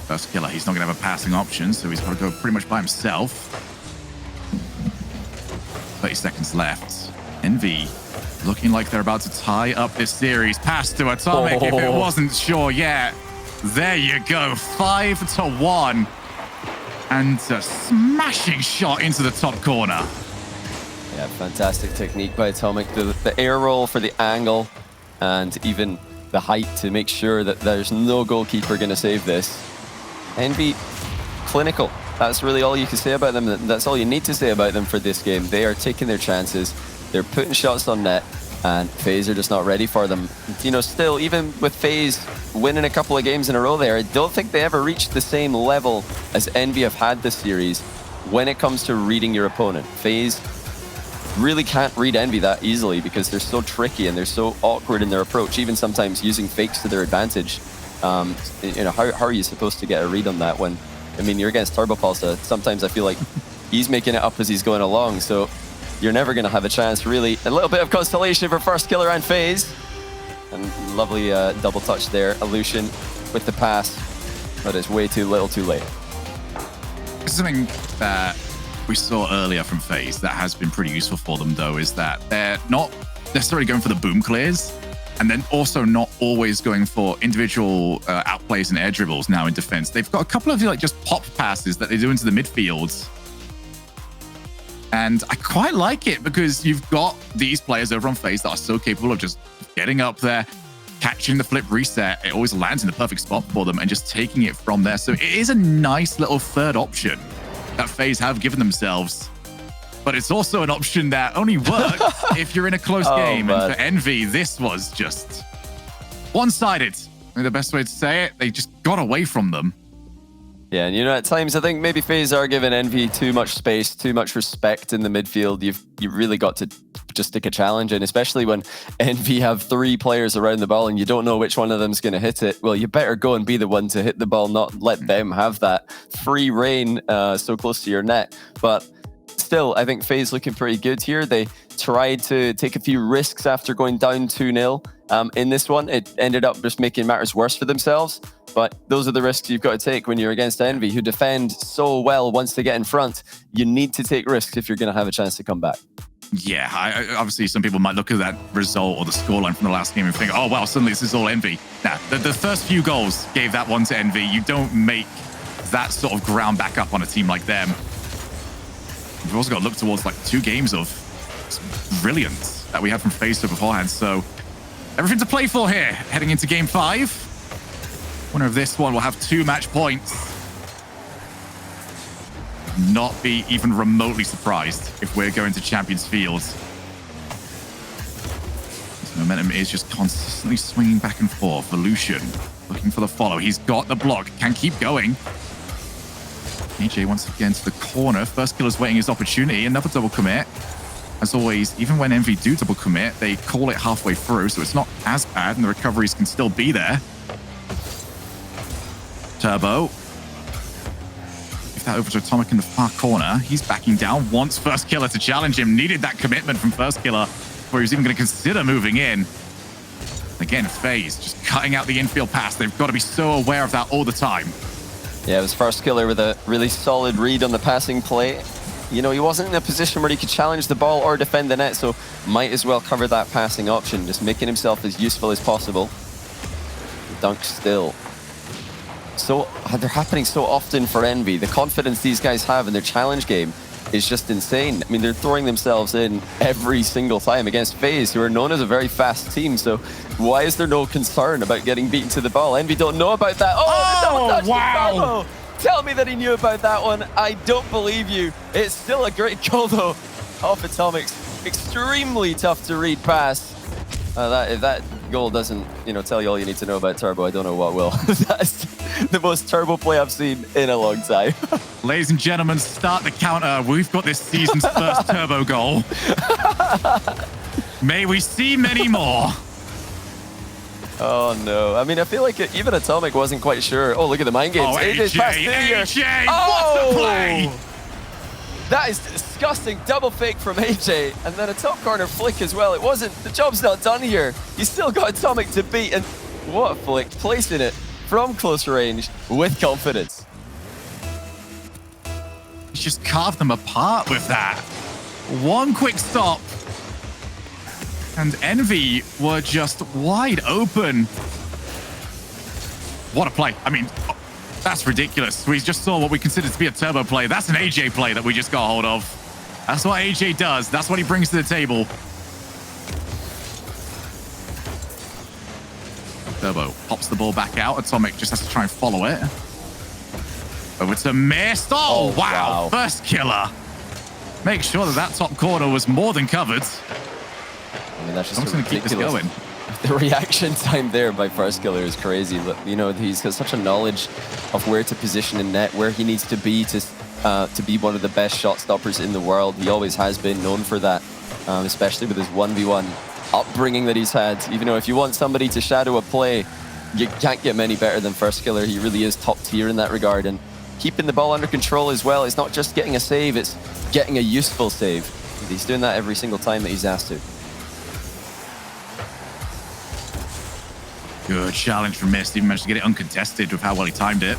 [SPEAKER 1] First killer, he's not going to have a passing option, so he's got to go pretty much by himself. 30 seconds left. Envy looking like they're about to tie up this series. Pass to Atomic if it wasn't sure yet. There you go, 5-1. And a smashing shot into the top corner.
[SPEAKER 2] Yeah, fantastic technique by Atomic. The air roll for the angle and even the height to make sure that there's no goalkeeper going to save this. Envy, clinical. That's really all you can say about them. That's all you need to say about them for this game. They are taking their chances. They're putting shots on net, and FaZe are just not ready for them. You know, still, even with FaZe winning a couple of games in a row there, I don't think they ever reached the same level as Envy have had this series when it comes to reading your opponent. FaZe really can't read Envy that easily because they're so tricky and they're so awkward in their approach, even sometimes using fakes to their advantage. You know, how are you supposed to get a read on that when, I mean, you're against Turbo Pulsar. Sometimes I feel like he's making it up as he's going along, so you're never going to have a chance, really. A little bit of constellation for first killer and FaZe. And lovely double touch there. Illusion with the pass, but it's way too little too late.
[SPEAKER 1] This is something that we saw earlier from FaZe that has been pretty useful for them, though, is that they're not necessarily going for the boom clears, and then also not always going for individual outplays and air dribbles now in defense. They've got a couple of like just pop passes that they do into the midfield. And I quite like it because you've got these players over on FaZe that are so capable of just getting up there, catching the flip reset. It always lands in the perfect spot for them and just taking it from there. So it is a nice little third option that FaZe have given themselves. But it's also an option that only works if you're in a close game.
[SPEAKER 2] Man.
[SPEAKER 1] And for Envy, this was just one-sided. I think the best way to say it, they just got away from them.
[SPEAKER 2] Yeah, and you know, at times I think maybe FaZe are giving Envy too much space, too much respect in the midfield. You've really got to just stick a challenge in, especially when Envy have 3 players around the ball and you don't know which one of them is going to hit it. Well, you better go and be the one to hit the ball, not let them have that free reign so close to your net. But still, I think FaZe looking pretty good here. They tried to take a few risks after going down 2-0 in this one. It ended up just making matters worse for themselves. But those are the risks you've got to take when you're against Envy, who defend so well once they get in front. You need to take risks if you're going to have a chance to come back.
[SPEAKER 1] Yeah, obviously some people might look at that result or the scoreline from the last game and think, oh, wow, suddenly this is all Envy. Nah, the first few goals gave that one to Envy. You don't make that sort of ground back up on a team like them. We've also got to look towards like 2 games of brilliance that we had from FaZe beforehand. So everything to play for here, heading into game 5. Winner of this one will have 2 match points. Not be even remotely surprised if we're going to Champions Field. This momentum is just consistently swinging back and forth. Elution looking for the follow. He's got the block. Can keep going. AJ once again to the corner. First killer's waiting his opportunity. Another double commit. As always, even when Envy do double commit, they call it halfway through, so it's not as bad and the recoveries can still be there. Turbo. Give that over to Atomic in the far corner. He's backing down. Wants first killer to challenge him. Needed that commitment from first killer before he was even going to consider moving in. Again, FaZe just cutting out the infield pass. They've got to be so aware of that all the time.
[SPEAKER 2] Yeah, it was first killer with a really solid read on the passing play. You know, he wasn't in a position where he could challenge the ball or defend the net, so might as well cover that passing option, just making himself as useful as possible. Dunk still. So they're happening so often for Envy. The confidence these guys have in their challenge game is just insane. I mean, they're throwing themselves in every single time against FaZe, who are known as a very fast team. So why is there no concern about getting beaten to the ball? Envy don't know about that. Oh, wow. Tell me that he knew about that one. I don't believe you. It's still a great goal, though, off Atomic's extremely tough to read pass. If that goal doesn't, tell you all you need to know about Turbo, I don't know what will. That's the most Turbo play I've seen in a long time.
[SPEAKER 1] Ladies and gentlemen, start the counter. We've got this season's first Turbo goal. May we see many more.
[SPEAKER 2] Oh no! I mean, I feel like even Atomic wasn't quite sure. Oh, look at the mind games.
[SPEAKER 1] Oh,
[SPEAKER 2] AJ's passed through here.
[SPEAKER 1] AJ,
[SPEAKER 2] oh!
[SPEAKER 1] what a play!
[SPEAKER 2] That is disgusting. Double fake from AJ, and then a top corner flick as well. It wasn't. The job's not done here. He's still got Atomic to beat, and what a flick! Placing it from close range with confidence.
[SPEAKER 1] He's just carved them apart with that. One quick stop. And Envy were just wide open. What a play. I mean, that's ridiculous. We just saw what we consider to be a Turbo play. That's an AJ play that we just got hold of. That's what AJ does. That's what he brings to the table. Turbo pops the ball back out. Atomic just has to try and follow it. Over to Mist. Oh, wow. First killer. Make sure that top corner was more than covered.
[SPEAKER 2] I mean, that's just
[SPEAKER 1] going to keep this going.
[SPEAKER 2] The reaction time there by first killer is crazy. He's got such a knowledge of where to position in net, where he needs to be one of the best shot stoppers in the world. He always has been known for that, especially with his 1v1 upbringing that he's had. Even though if you want somebody to shadow a play, you can't get many better than first killer. He really is top tier in that regard. And keeping the ball under control as well. It's not just getting a save, it's getting a useful save. He's doing that every single time that he's asked to.
[SPEAKER 1] Good challenge from Mist. Even managed to get it uncontested with how well he timed it.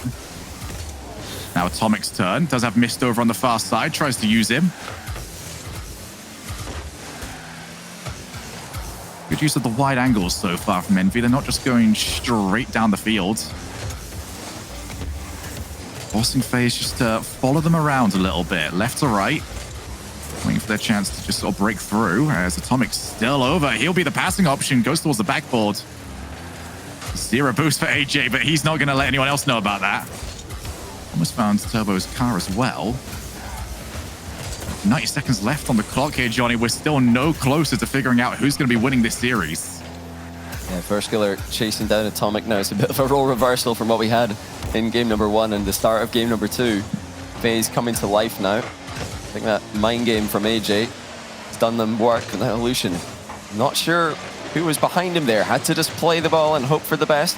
[SPEAKER 1] Now Atomic's turn. Does have Mist over on the far side. Tries to use him. Good use of the wide angles so far from Envy. They're not just going straight down the field. Forcing FaZe just to follow them around a little bit. Left to right. Waiting for their chance to just sort of break through. As Atomic's still over. He'll be the passing option. Goes towards the backboard. Zero boost for AJ, but he's not going to let anyone else know about that. Almost found Turbo's car as well. 90 seconds left on the clock here, Johnny. We're still no closer to figuring out who's going to be winning this series.
[SPEAKER 2] Yeah, first killer chasing down Atomic now. It's a bit of a role reversal from what we had in game number 1 and the start of game number 2. FaZe coming to life now. I think that mind game from AJ has done them work with that illusion. Not sure who was behind him there. Had to just play the ball and hope for the best.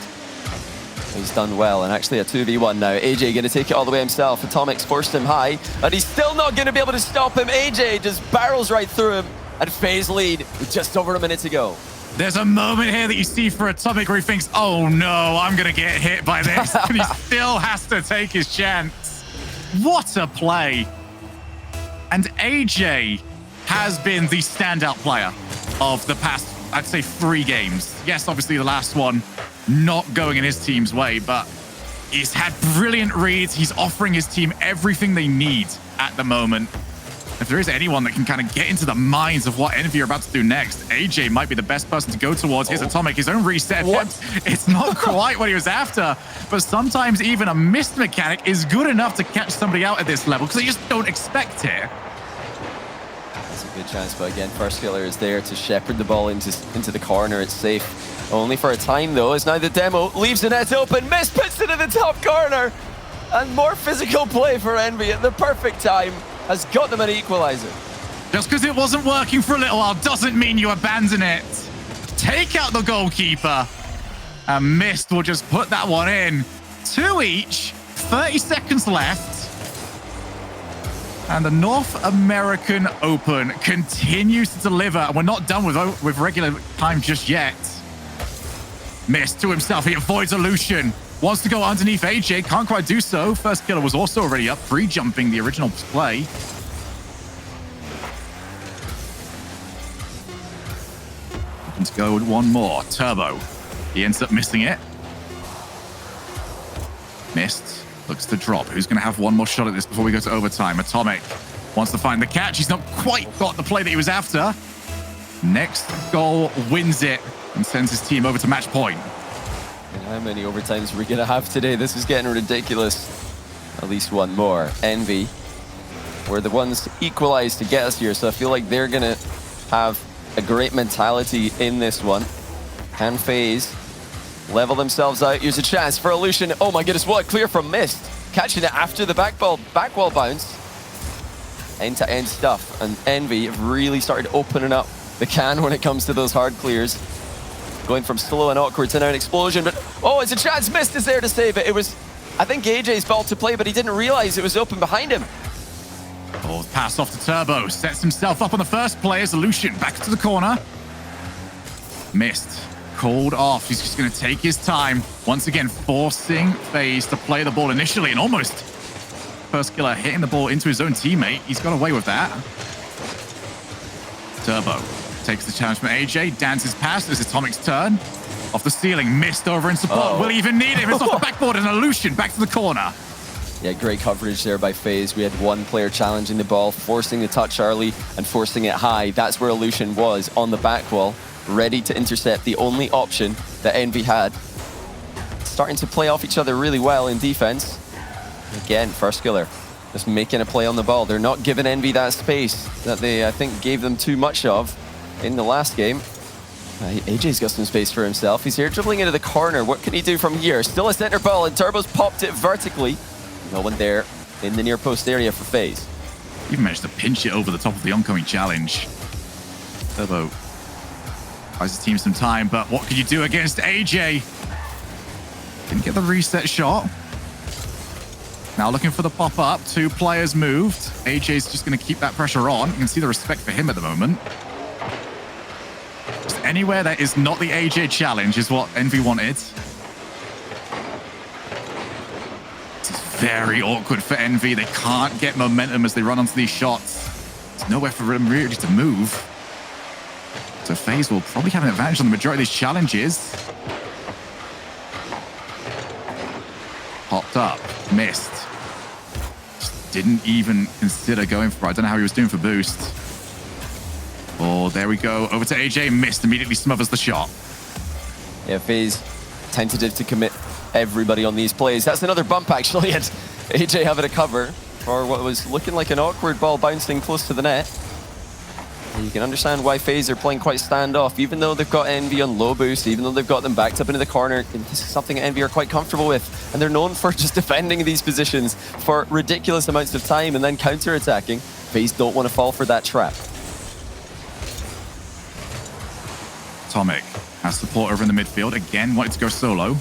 [SPEAKER 2] He's done well, and actually a 2v1 now. AJ going to take it all the way himself. Atomic's forced him high, and he's still not going to be able to stop him. AJ just barrels right through him, and FaZe lead with just over a minute to go.
[SPEAKER 1] There's a moment here that you see for Atomic where he thinks, oh no, I'm going to get hit by this. And he still has to take his chance. What a play. And AJ has been the standout player of the past, I'd say, 3 games. Yes, obviously the last one not going in his team's way, but he's had brilliant reads. He's offering his team everything they need at the moment. If there is anyone that can kind of get into the minds of what Envy are about to do next, AJ might be the best person to go towards. Here's Atomic, his own reset attempt. It's not quite what he was after, but sometimes even a missed mechanic is good enough to catch somebody out at this level because they just don't expect it.
[SPEAKER 2] That's a good chance, but again, first killer is there to shepherd the ball into the corner. It's safe. Only for a time, though, as now the demo leaves the net open. Miss puts it in the top corner. And more physical play for Envy at the perfect time has got them an equalizer.
[SPEAKER 1] Just because it wasn't working for a little while doesn't mean you abandon it. Take out the goalkeeper. And Mist will just put that one in. 2 each. 30 seconds left. And the North American Open continues to deliver. And we're not done with regular time just yet. Mist to himself. He avoids illusion. Wants to go underneath AJ. Can't quite do so. First killer was also already up, pre-jumping the original play. Looking to go with one more. Turbo. He ends up missing it. Mist looks to drop. Who's going to have one more shot at this before we go to overtime? Atomic wants to find the catch. He's not quite got the play that he was after. Next goal wins it and sends his team over to match point.
[SPEAKER 2] And how many overtimes are we going to have today? This is getting ridiculous. At least one more. Envy were the ones equalized to get us here, so I feel like they're going to have a great mentality in this one. Can FaZe level themselves out? Here's a chance for Illusion. Oh my goodness, what a clear from Mist. Catching it after the back wall bounce. End-to-end stuff. And Envy have really started opening up the can when it comes to those hard clears. Going from slow and awkward to now an explosion. But, oh, it's a chance. Mist is there to save it. It was, I think, AJ's ball to play, but he didn't realize it was open behind him.
[SPEAKER 1] Oh, pass off to Turbo. Sets himself up on the first play as Illusion back to the corner. Mist called off. He's just going to take his time. Once again, forcing FaZe to play the ball initially and almost first killer hitting the ball into his own teammate. He's got away with that. Turbo takes the challenge from AJ. Dances past. It's Atomic's turn. Off the ceiling. Mist over in support. Will he even need him? It's off the backboard and Illusion back to the corner.
[SPEAKER 2] Yeah, great coverage there by FaZe. We had one player challenging the ball, forcing the touch early and forcing it high. That's where Illusion was, on the back wall, ready to intercept, the only option that Envy had. Starting to play off each other really well in defense. Again, first killer, just making a play on the ball. They're not giving Envy that space that they, I think, gave them too much of in the last game. AJ's got some space for himself. He's here dribbling into the corner. What can he do from here? Still a center ball, and Turbo's popped it vertically. No one there in the near post area for FaZe.
[SPEAKER 1] Even managed to pinch it over the top of the oncoming challenge. Turbo buys his team some time, but what can you do against AJ? Didn't get the reset shot. Now looking for the pop-up. 2 players moved. AJ's just going to keep that pressure on. You can see the respect for him at the moment. Just anywhere that is not the AJ challenge is what Envy wanted. This is very awkward for Envy. They can't get momentum as they run onto these shots. There's nowhere for them really to move. So FaZe will probably have an advantage on the majority of these challenges. Popped up. Missed. Just didn't even consider going for it. I don't know how he was doing for boost. Oh, there we go. Over to AJ. Missed. Immediately smothers the shot.
[SPEAKER 2] Yeah, FaZe tentative to commit everybody on these plays. That's another bump, actually. And AJ having a cover for what was looking like an awkward ball bouncing close to the net. And you can understand why FaZe are playing quite standoff, even though they've got Envy on low boost, even though they've got them backed up into the corner. This is something Envy are quite comfortable with. And they're known for just defending these positions for ridiculous amounts of time and then counter-attacking. FaZe don't want to fall for that trap.
[SPEAKER 1] Atomic has support over in the midfield. Again, wanted to go solo.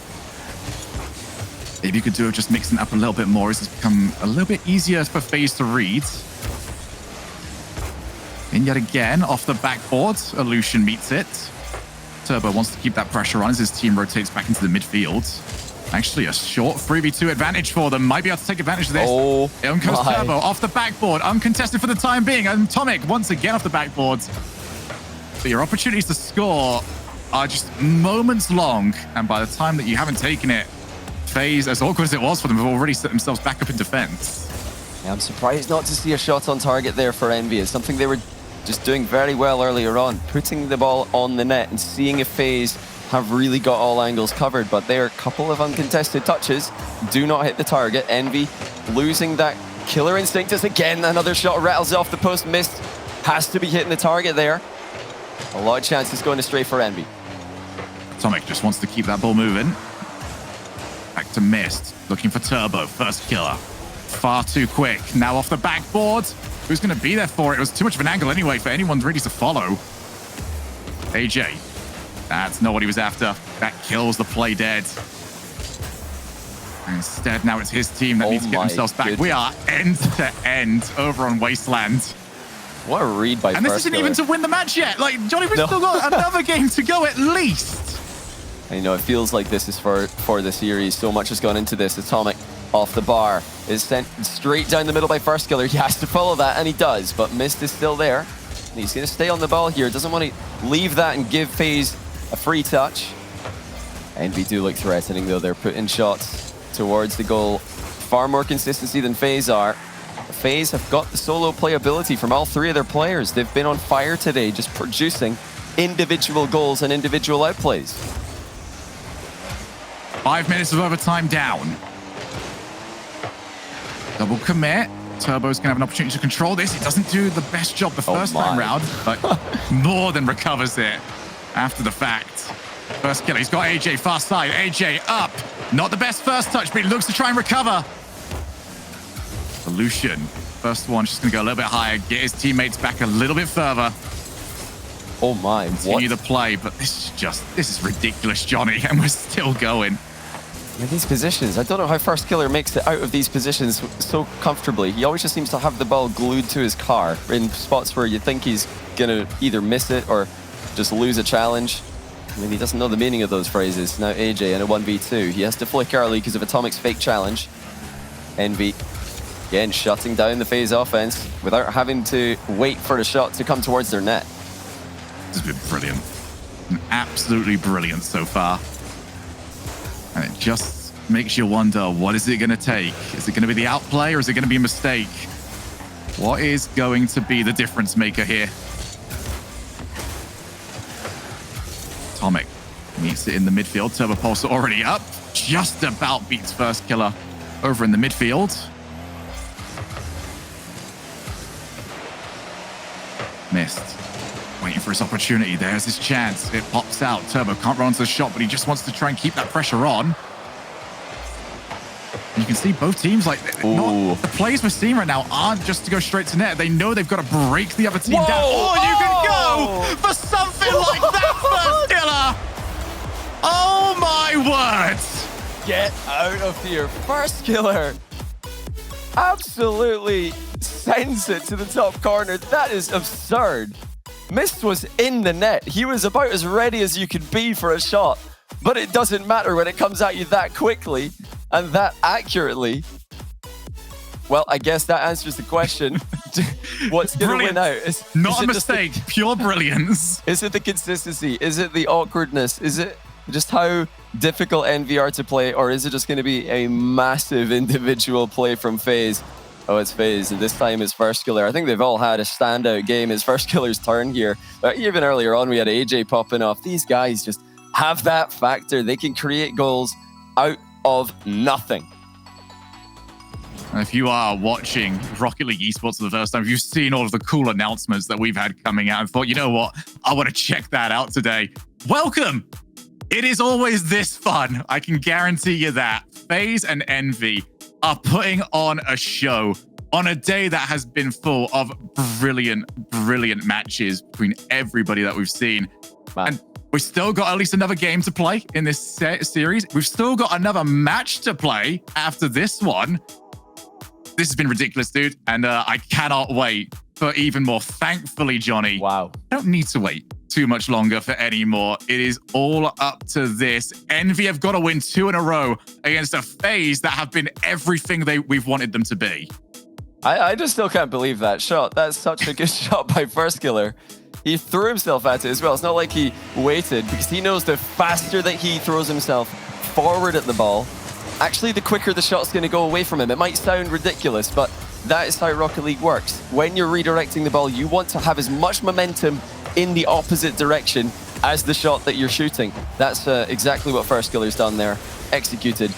[SPEAKER 1] Maybe you could do it just mixing it up a little bit more as it's become a little bit easier for FaZe to read. And yet again, off the backboard, Illusion meets it. Turbo wants to keep that pressure on as his team rotates back into the midfield. Actually, a short 3v2 advantage for them. Might be able to take advantage of this.
[SPEAKER 2] Oh,
[SPEAKER 1] in comes Turbo off the backboard, uncontested for the time being. And Atomic once again off the backboard. But your opportunities to score are just moments long. And by the time that you haven't taken it, FaZe, as awkward as it was for them, have already set themselves back up in defense.
[SPEAKER 2] Yeah, I'm surprised not to see a shot on target there for Envy. It's something they were just doing very well earlier on, putting the ball on the net and seeing if FaZe have really got all angles covered. But there are a couple of uncontested touches, do not hit the target. Envy losing that killer instinct as again another shot rattles off the post. Missed, has to be hitting the target there. A lot of chances going astray for Envy.
[SPEAKER 1] Atomic just wants to keep that ball moving. Back to Mist, looking for Turbo, first killer. Far too quick, now off the backboard. Who's going to be there for it? It was too much of an angle anyway for anyone really to follow. AJ, that's not what he was after. That kills the play dead. And instead, now it's his team that needs to get themselves back. Goodness. We are end to end over on Wasteland.
[SPEAKER 2] What a read by
[SPEAKER 1] And this isn't even to win the match yet. Like, Johnny, we've still got another game to go at least.
[SPEAKER 2] And, you know, it feels like this is for the series. So much has gone into this. Atomic off the bar is sent straight down the middle by first killer. He has to follow that, and he does. But Mist is still there. And he's going to stay on the ball here. Doesn't want to leave that and give FaZe a free touch. Envy do look threatening, though. They're putting shots towards the goal. Far more consistency than FaZe are. FaZe have got the solo playability from all 3 of their players. They've been on fire today, just producing individual goals and individual outplays.
[SPEAKER 1] 5 minutes of overtime down. Double commit. Turbo's gonna have an opportunity to control this. He doesn't do the best job the first time round, but more than recovers it after the fact. First kill, he's got AJ far side. AJ up. Not the best first touch, but he looks to try and recover. Lucian, first one, just gonna go a little bit higher, get his teammates back a little bit further.
[SPEAKER 2] Oh my,
[SPEAKER 1] Continue the play, but this is ridiculous, Johnny, and we're still going.
[SPEAKER 2] In these positions, I don't know how First Killer makes it out of these positions so comfortably. He always just seems to have the ball glued to his car in spots where you think he's gonna either miss it or just lose a challenge. I mean, he doesn't know the meaning of those phrases. Now AJ in a 1v2. He has to flick early because of Atomic's fake challenge. Envy, again, shutting down the FaZe offense without having to wait for a shot to come towards their net.
[SPEAKER 1] This has been brilliant. Absolutely brilliant so far. And it just makes you wonder, what is it going to take? Is it going to be the outplay or is it going to be a mistake? What is going to be the difference maker here? Atomic meets it in the midfield. Turbo Pulse already up. Just about beats First Killer over in the midfield. Missed. Waiting for his opportunity. There's his chance. It pops out. Turbo can't run onto the shot, but he just wants to try and keep that pressure on. And you can see both teams, like, the plays we're seeing right now aren't just to go straight to net. They know they've got to break the other team down. Oh, you can go for something like that, First Killer. Oh, my word.
[SPEAKER 2] Get out of here. First Killer absolutely sends it to the top corner. That is absurd. Mist was in the net. He was about as ready as you could be for a shot. But it doesn't matter when it comes at you that quickly and that accurately. Well, I guess that answers the question. What's going to win out?
[SPEAKER 1] Not a mistake. Pure brilliance.
[SPEAKER 2] Is it the consistency? Is it the awkwardness? Is it just how difficult Envy are to play? Or is it just going to be a massive individual play from FaZe? Oh, it's FaZe, and this time it's First Killer. I think they've all had a standout game. It's First Killer's turn here. But even earlier on, we had AJ popping off. These guys just have that factor. They can create goals out of nothing.
[SPEAKER 1] And if you are watching Rocket League eSports for the first time, if you've seen all of the cool announcements that we've had coming out and thought, you know what, I want to check that out today. Welcome! It is always this fun. I can guarantee you that. FaZe and Envy are putting on a show on a day that has been full of brilliant matches between everybody that we've seen. Man. And we've still got at least another game to play in this series. We've still got another match to play after this one. This has been ridiculous, dude. And I cannot wait for even more. Thankfully, Johnny.
[SPEAKER 2] Wow.
[SPEAKER 1] I don't need to wait too much longer for any more. It is all up to this. Envy have got to win 2 in a row against a FaZe that have been everything we've wanted them to be.
[SPEAKER 2] I just still can't believe that shot. That's such a good shot by First Killer. He threw himself at it as well. It's not like he waited, because he knows the faster that he throws himself forward at the ball, actually the quicker the shot's going to go away from him. It might sound ridiculous, but that is how Rocket League works. When you're redirecting the ball, you want to have as much momentum in the opposite direction as the shot that you're shooting. That's exactly what First Killer's done there. Executed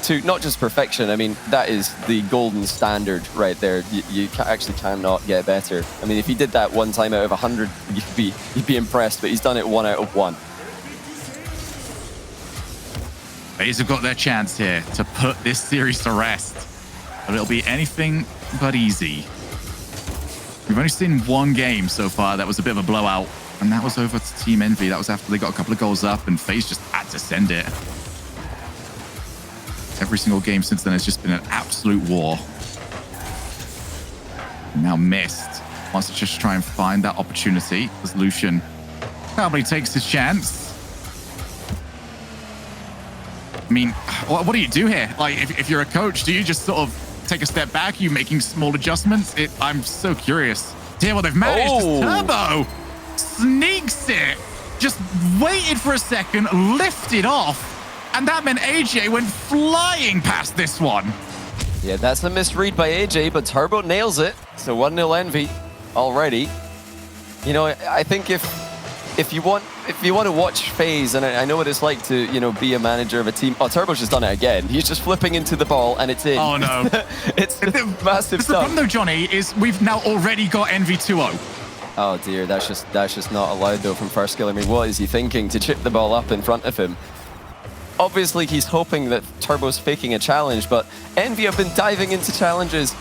[SPEAKER 2] to not just perfection. I mean, that is the golden standard right there. You actually cannot get better. I mean, if he did that one time out of 100, you'd be impressed, but he's done it 1 out of 1.
[SPEAKER 1] FaZe have got their chance here to put this series to rest. But it'll be anything but easy. We've only seen one game so far that was a bit of a blowout, and that was over to Team Envy. That was after they got a couple of goals up, and FaZe just had to send it. Every single game since then has just been an absolute war. And now Mist wants to just try and find that opportunity as Lucian probably takes his chance. I mean, what do you do here? Like, if you're a coach, do you just sort of take a step back? Are you making small adjustments? I'm so curious. Dear, what they've managed. Turbo sneaks it. Just waited for a second, lifted off. And that meant AJ went flying past this one.
[SPEAKER 2] Yeah, that's a misread by AJ, but Turbo nails it. So 1-0 Envy already. You know, I think if if you want to watch FaZe, and I know what it's like to be a manager of a team. Oh, Turbo's just done it again. He's just flipping into the ball, and it's in.
[SPEAKER 1] Oh no!
[SPEAKER 2] it's massive
[SPEAKER 1] The
[SPEAKER 2] stuff.
[SPEAKER 1] problem though, Johnny, is we've now already got Envy 2-0.
[SPEAKER 2] Oh dear, that's just not allowed though from first skill. I mean, what is he thinking to chip the ball up in front of him? Obviously, he's hoping that Turbo's faking a challenge, but Envy have been diving into challenges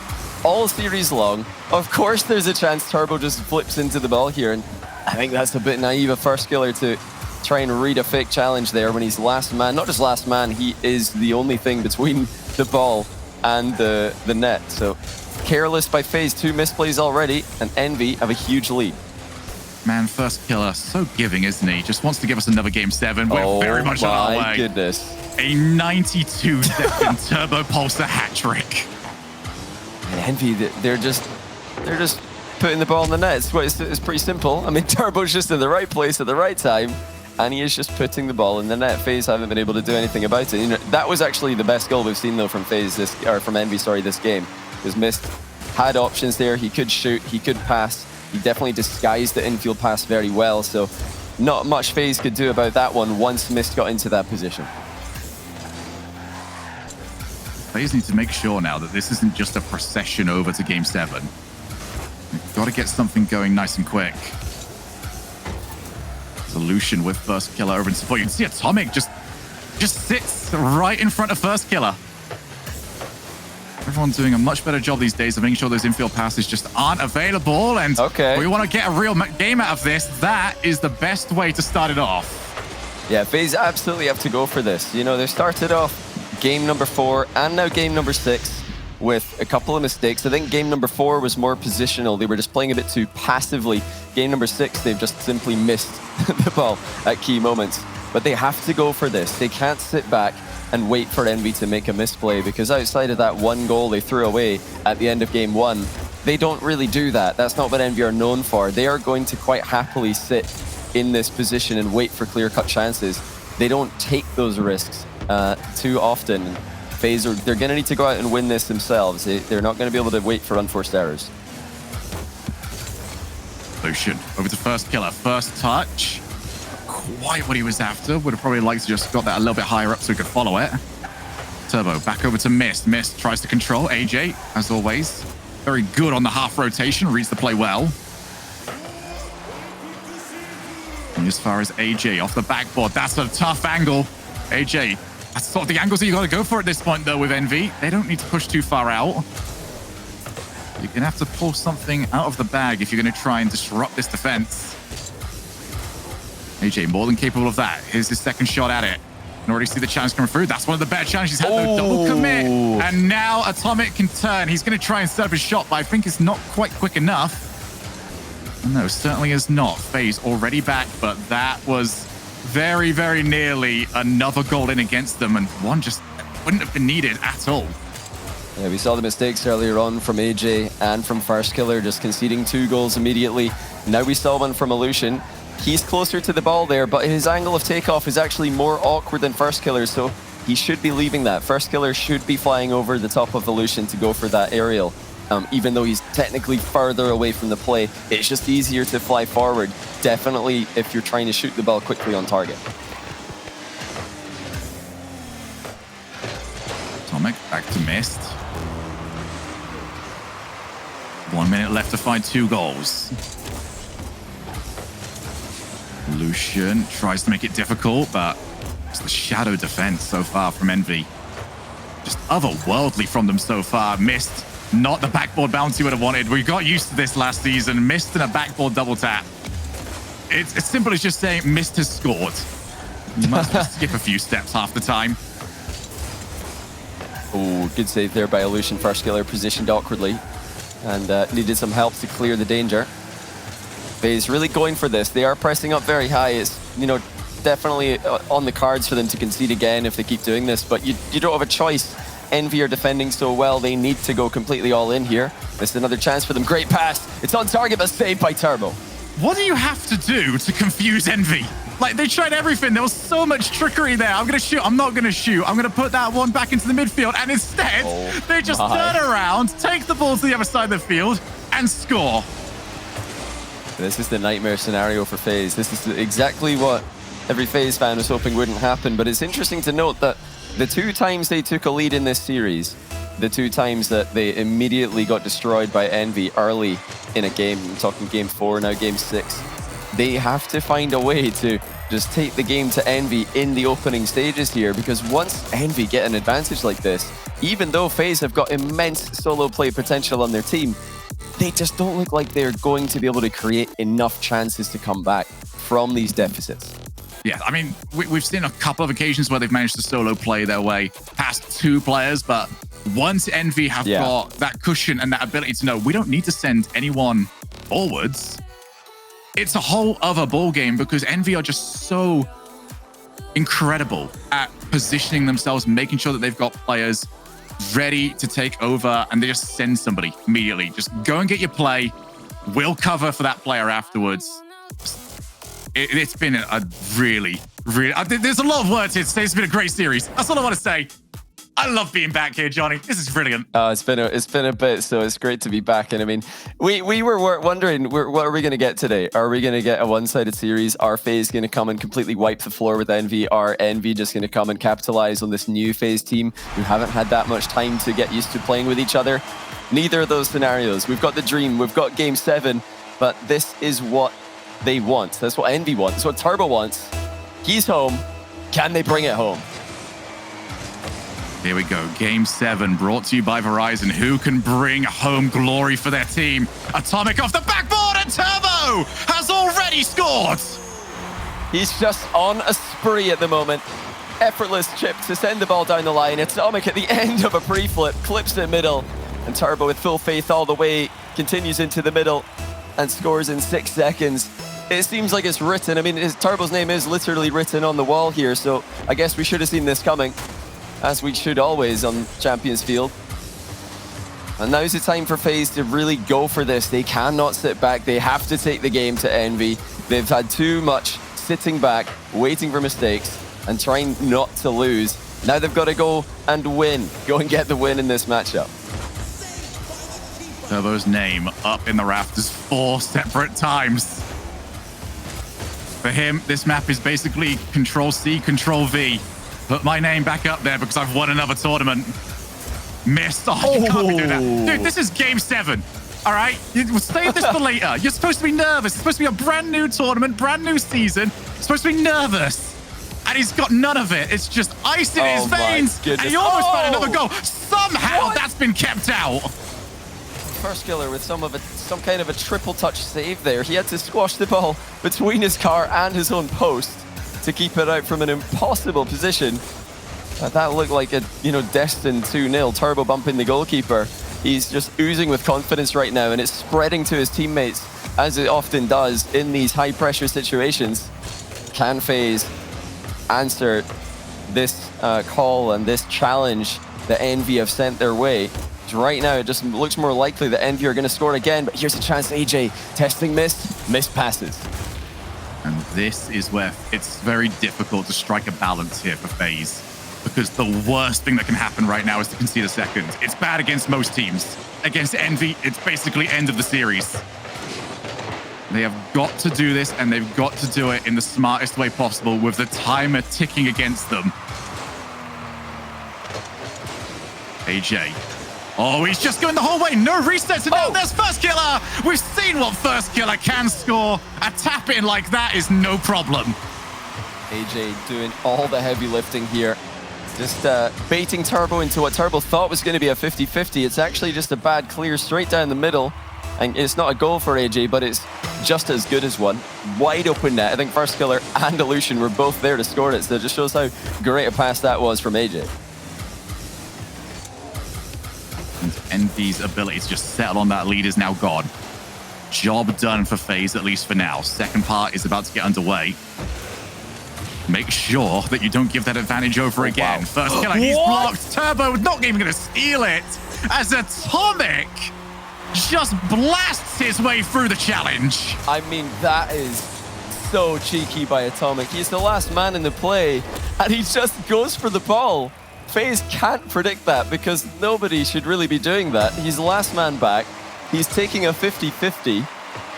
[SPEAKER 2] all series long. Of course, there's a chance Turbo just flips into the ball here, and I think that's a bit naive of first skiller to try and read a fake challenge there when he's last man. Not just last man, he is the only thing between the ball and the net. So careless by FaZe, 2 misplays already, and Envy have a huge lead.
[SPEAKER 1] Man, first killer, so giving, isn't he? Just wants to give us another game 7. We're very much on our way.
[SPEAKER 2] Oh my goodness.
[SPEAKER 1] A 92-second Turbo Pulsar hat trick.
[SPEAKER 2] And Envy, they're just putting the ball in the net. It's pretty simple. I mean, Turbo's just in the right place at the right time, and he is just putting the ball in the net. FaZe haven't been able to do anything about it. That was actually the best goal we've seen though from from Envy, this game. Was Mist had options there. He could shoot, he could pass. He definitely disguised the infield pass very well. So not much FaZe could do about that one once Mist got into that position.
[SPEAKER 1] FaZe need to make sure now that this isn't just a procession over to game 7. We've got to get something going nice and quick. Solution with first killer over in support. You can see Atomic just sits right in front of first killer. Everyone's doing a much better job these days of making sure those infield passes just aren't available. And we want to get a real game out of this. That is the best way to start it off.
[SPEAKER 2] Yeah, FaZe absolutely have to go for this. They started off game number 4 and now game number 6 with a couple of mistakes. I think game number 4 was more positional. They were just playing a bit too passively. Game number 6, they've just simply missed the ball at key moments. But they have to go for this. They can't sit back and wait for Envy to make a misplay, because outside of that one goal they threw away at the end of game 1, they don't really do that. That's not what Envy are known for. They are going to quite happily sit in this position and wait for clear-cut chances. They don't take those risks too often. FaZe, they're going to need to go out and win this themselves. They're not going to be able to wait for unforced errors.
[SPEAKER 1] Lucian over to first killer. First touch. Quite what he was after. Would have probably liked to just got that a little bit higher up so he could follow it. Turbo back over to Mist. Mist tries to control. AJ, as always, very good on the half rotation. Reads the play well. And as far as AJ off the backboard, that's a tough angle. AJ, that's sort of the angles that you got to go for at this point, though, with Envy. They don't need to push too far out. You're going to have to pull something out of the bag if you're going to try and disrupt this defense. AJ more than capable of that. Here's his second shot at it. Can already see the challenge coming through. That's one of the better challenges he's had, though. Double commit. And now Atomic can turn. He's going to try and set up his shot, but I think it's not quite quick enough. No, certainly is not. FaZe already back, but that was very, very nearly another goal in against them, and one just wouldn't have been needed at all.
[SPEAKER 2] Yeah, we saw the mistakes earlier on from AJ and from First Killer, just conceding 2 goals immediately. Now we saw one from Illusion. He's closer to the ball there, but his angle of takeoff is actually more awkward than First Killer, so he should be leaving that. First Killer should be flying over the top of Illusion to go for that aerial. Even though he's technically further away from the play, it's just easier to fly forward. Definitely if you're trying to shoot the ball quickly on target.
[SPEAKER 1] Atomic back to Mist. 1 minute left to find 2 goals. Lucian tries to make it difficult, but it's the shadow defense so far from Envy. Just otherworldly from them so far. Mist, not the backboard bounce you would have wanted. We got used to this last season. Mist and a backboard double tap. It's as simple as just saying Mist has scored. You must skip a few steps half the time.
[SPEAKER 2] Oh, good save there by Illusion. First Killer positioned awkwardly and needed some help to clear the danger. FaZe really going for this. They are pressing up very high. It's, definitely on the cards for them to concede again if they keep doing this, but you don't have a choice. Envy are defending so well, they need to go completely all in here. This is another chance for them. Great pass. It's on target, but saved by Turbo.
[SPEAKER 1] What do you have to do to confuse Envy? Like, they tried everything. There was so much trickery there. I'm going to shoot. I'm not going to shoot. I'm going to put that one back into the midfield. And instead, they just turn around, take the ball to the other side of the field, and score.
[SPEAKER 2] This is the nightmare scenario for FaZe. This is exactly what every FaZe fan was hoping wouldn't happen. But it's interesting to note that the 2 times they took a lead in this series, the 2 times that they immediately got destroyed by Envy early in a game, I'm talking game 4, now game 6, they have to find a way to just take the game to Envy in the opening stages here, because once Envy get an advantage like this, even though FaZe have got immense solo play potential on their team, they just don't look like they're going to be able to create enough chances to come back from these deficits.
[SPEAKER 1] Yeah, I mean, we've seen a couple of occasions where they've managed to solo play their way past 2 players, but once Envy have got that cushion and that ability to know we don't need to send anyone forwards, it's a whole other ball game, because Envy are just so incredible at positioning themselves, making sure that they've got players ready to take over, and they just send somebody immediately. Just go and get your play. We'll cover for that player afterwards. It's been a really, there's a lot of words here to say. It's been a great series. That's all I want to say. I love being back here, Johnny. This is brilliant.
[SPEAKER 2] It's been a bit, so it's great to be back. And I mean, we were wondering, what are we going to get today? Are we going to get a one-sided series? Are FaZe going to come and completely wipe the floor with Envy? Are Envy just going to come and capitalize on this new FaZe team who haven't had that much time to get used to playing with each other? Neither of those scenarios. We've got the dream, we've got game 7, but this is what they want. That's what Envy wants. That's what Turbo wants. He's home. Can they bring it home?
[SPEAKER 1] Here we go. Game 7 brought to you by Verizon. Who can bring home glory for their team? Atomic off the backboard, and Turbo has already scored.
[SPEAKER 2] He's just on a spree at the moment. Effortless chip to send the ball down the line. Atomic at the end of a pre-flip, clips it middle. And Turbo with full faith all the way, continues into the middle and scores in 6 seconds. It seems like it's written. I mean, Turbo's name is literally written on the wall here, so I guess we should have seen this coming, as we should always on Champions Field. And now's the time for FaZe to really go for this. They cannot sit back. They have to take the game to Envy. They've had too much sitting back, waiting for mistakes, and trying not to lose. Now they've got to go and win. Go and get the win in this matchup.
[SPEAKER 1] Turbo's name up in the rafters 4 separate times. For him, this map is basically Control-C, Control-V. Put my name back up there because I've won another tournament. Missed. Oh, you can't be doing that. Dude, this is game 7. All right? We'll save this for later. You're supposed to be nervous. It's supposed to be a brand new tournament, brand new season. You're supposed to be nervous. And he's got none of it. It's just ice in his veins. And he almost found another goal. Somehow that's been kept out.
[SPEAKER 2] First killer with some kind of a triple touch save there. He had to squash the ball between his car and his own post to keep it out from an impossible position. That looked like a, destined 2-0. Turbo bumping the goalkeeper. He's just oozing with confidence right now, and it's spreading to his teammates, as it often does in these high-pressure situations. Can FaZe answer this call and this challenge that Envy have sent their way? Right now, it just looks more likely that Envy are going to score again, but here's a chance. AJ testing missed passes.
[SPEAKER 1] And this is where it's very difficult to strike a balance here for FaZe, because the worst thing that can happen right now is to concede a second. It's bad against most teams. Against Envy, it's basically end of the series. They have got to do this, and they've got to do it in the smartest way possible with the timer ticking against them. AJ. Oh, he's just going the whole way. No resets. And now there's First Killer. We've seen what First Killer can score. A tap in like that is no problem.
[SPEAKER 2] AJ doing all the heavy lifting here. Just baiting Turbo into what Turbo thought was going to be a 50-50. It's actually just a bad clear straight down the middle. And it's not a goal for AJ, but it's just as good as one. Wide open net. I think First Killer and Illusion were both there to score it. So it just shows how great a pass that was from AJ.
[SPEAKER 1] And Envy's ability to just settle on that lead is now gone. Job done for FaZe, at least for now. Second part is about to get underway. Make sure that you don't give that advantage over again. Wow. First killer, he's blocked. Turbo not even going to steal it, as Atomic just blasts his way through the challenge.
[SPEAKER 2] I mean, that is so cheeky by Atomic. He's the last man in the play, and he just goes for the ball. FaZe can't predict that, because nobody should really be doing that. He's the last man back. He's taking a 50-50.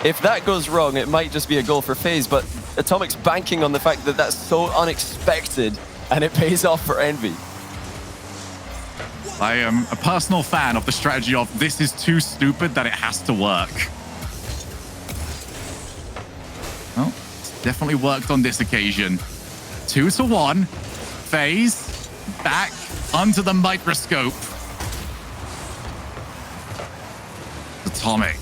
[SPEAKER 2] If that goes wrong, it might just be a goal for FaZe, but Atomic's banking on the fact that that's so unexpected, and it pays off for Envy.
[SPEAKER 1] I am a personal fan of the strategy of this is too stupid that it has to work. Well, it's definitely worked on this occasion. 2-1. FaZe back under the microscope. Atomic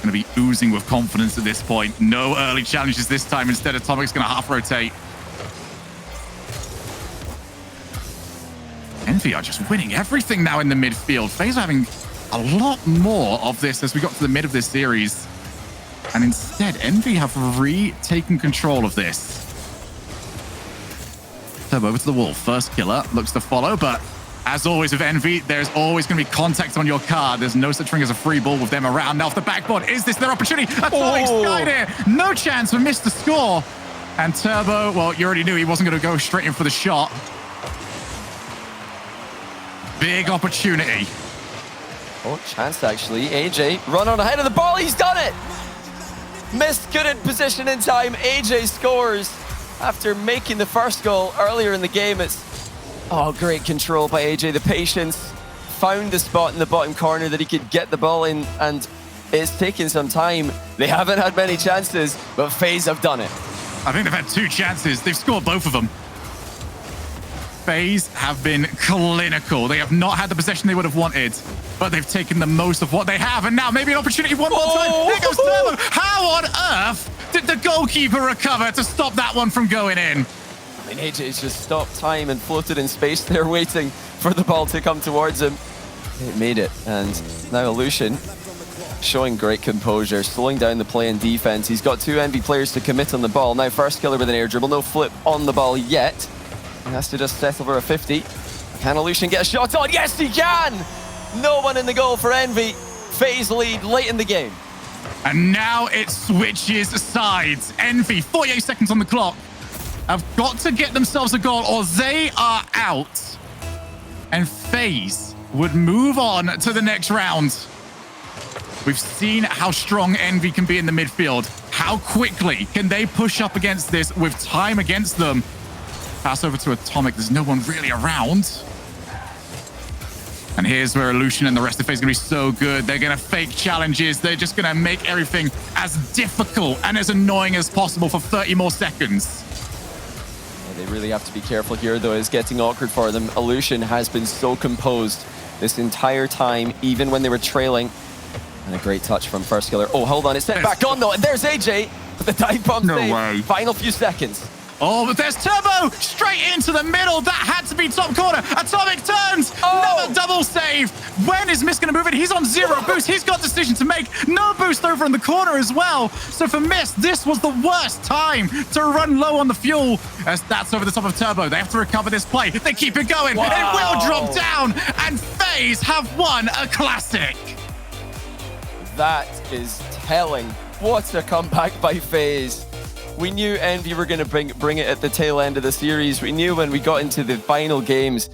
[SPEAKER 1] going to be oozing with confidence at this point. No early challenges this time. Instead, Atomic's going to half rotate. Envy are just winning everything now in the midfield. FaZe are having a lot more of this as we got to the mid of this series. And instead, Envy have retaken control of this. Turbo over to the wall. First killer looks to follow, but as always with Envy, there's always going to be contact on your card. There's no such thing as a free ball with them around. Now off the backboard, is this their opportunity? Atomic skied here. No chance for missed the score. And Turbo, well, you already knew he wasn't going to go straight in for the shot. Big opportunity.
[SPEAKER 2] Oh, chance actually. AJ run on ahead of the ball. He's done it. Missed good in position in time. AJ scores after making the first goal earlier in the game. It's great control by AJ. The patience, found the spot in the bottom corner that he could get the ball in, and it's taken some time. They haven't had many chances, but FaZe have done it.
[SPEAKER 1] I think they've had 2 chances. They've scored both of them. FaZe have been clinical. They have not had the possession they would have wanted, but they've taken the most of what they have, and now maybe an opportunity one more time. There goes Turbo. How on earth did the goalkeeper recover to stop that one from going in?
[SPEAKER 2] I mean, AJ's just stopped time and floated in space there, waiting for the ball to come towards him. It made it, and now Lucian showing great composure, slowing down the play in defense. He's got 2 Envy players to commit on the ball. Now first killer with an air dribble, no flip on the ball yet. He has to just settle for a 50. Can Lucian get a shot on? Yes, he can! No one in the goal for Envy. FaZe lead late in the game.
[SPEAKER 1] And now it switches sides. Envy, 48 seconds on the clock, have got to get themselves a goal or they are out. And FaZe would move on to the next round. We've seen how strong Envy can be in the midfield. How quickly can they push up against this with time against them? Pass over to Atomic. There's no one really around. And here's where Lucian and the rest of FaZe are going to be so good. They're going to fake challenges. They're just going to make everything as difficult and as annoying as possible for 30 more seconds.
[SPEAKER 2] Yeah, they really have to be careful here, though. It's getting awkward for them. Lucian has been so composed this entire time, even when they were trailing. And a great touch from first killer. Oh, hold on. It's set back on, though. And there's AJ with the dive bomb save. Final few seconds.
[SPEAKER 1] Oh, but there's Turbo straight into the middle. That had to be top corner. Atomic turns. Another double save. When is Mist going to move it? He's on 0 boost. He's got a decision to make. No boost over in the corner as well. So for Mist, this was the worst time to run low on the fuel. As that's over the top of Turbo. They have to recover this play. They keep it going. Wow. It will drop down. And FaZe have won a classic.
[SPEAKER 2] That is telling. What a comeback by FaZe. We knew Envy were going to bring it at the tail end of the series. We knew when we got into the final games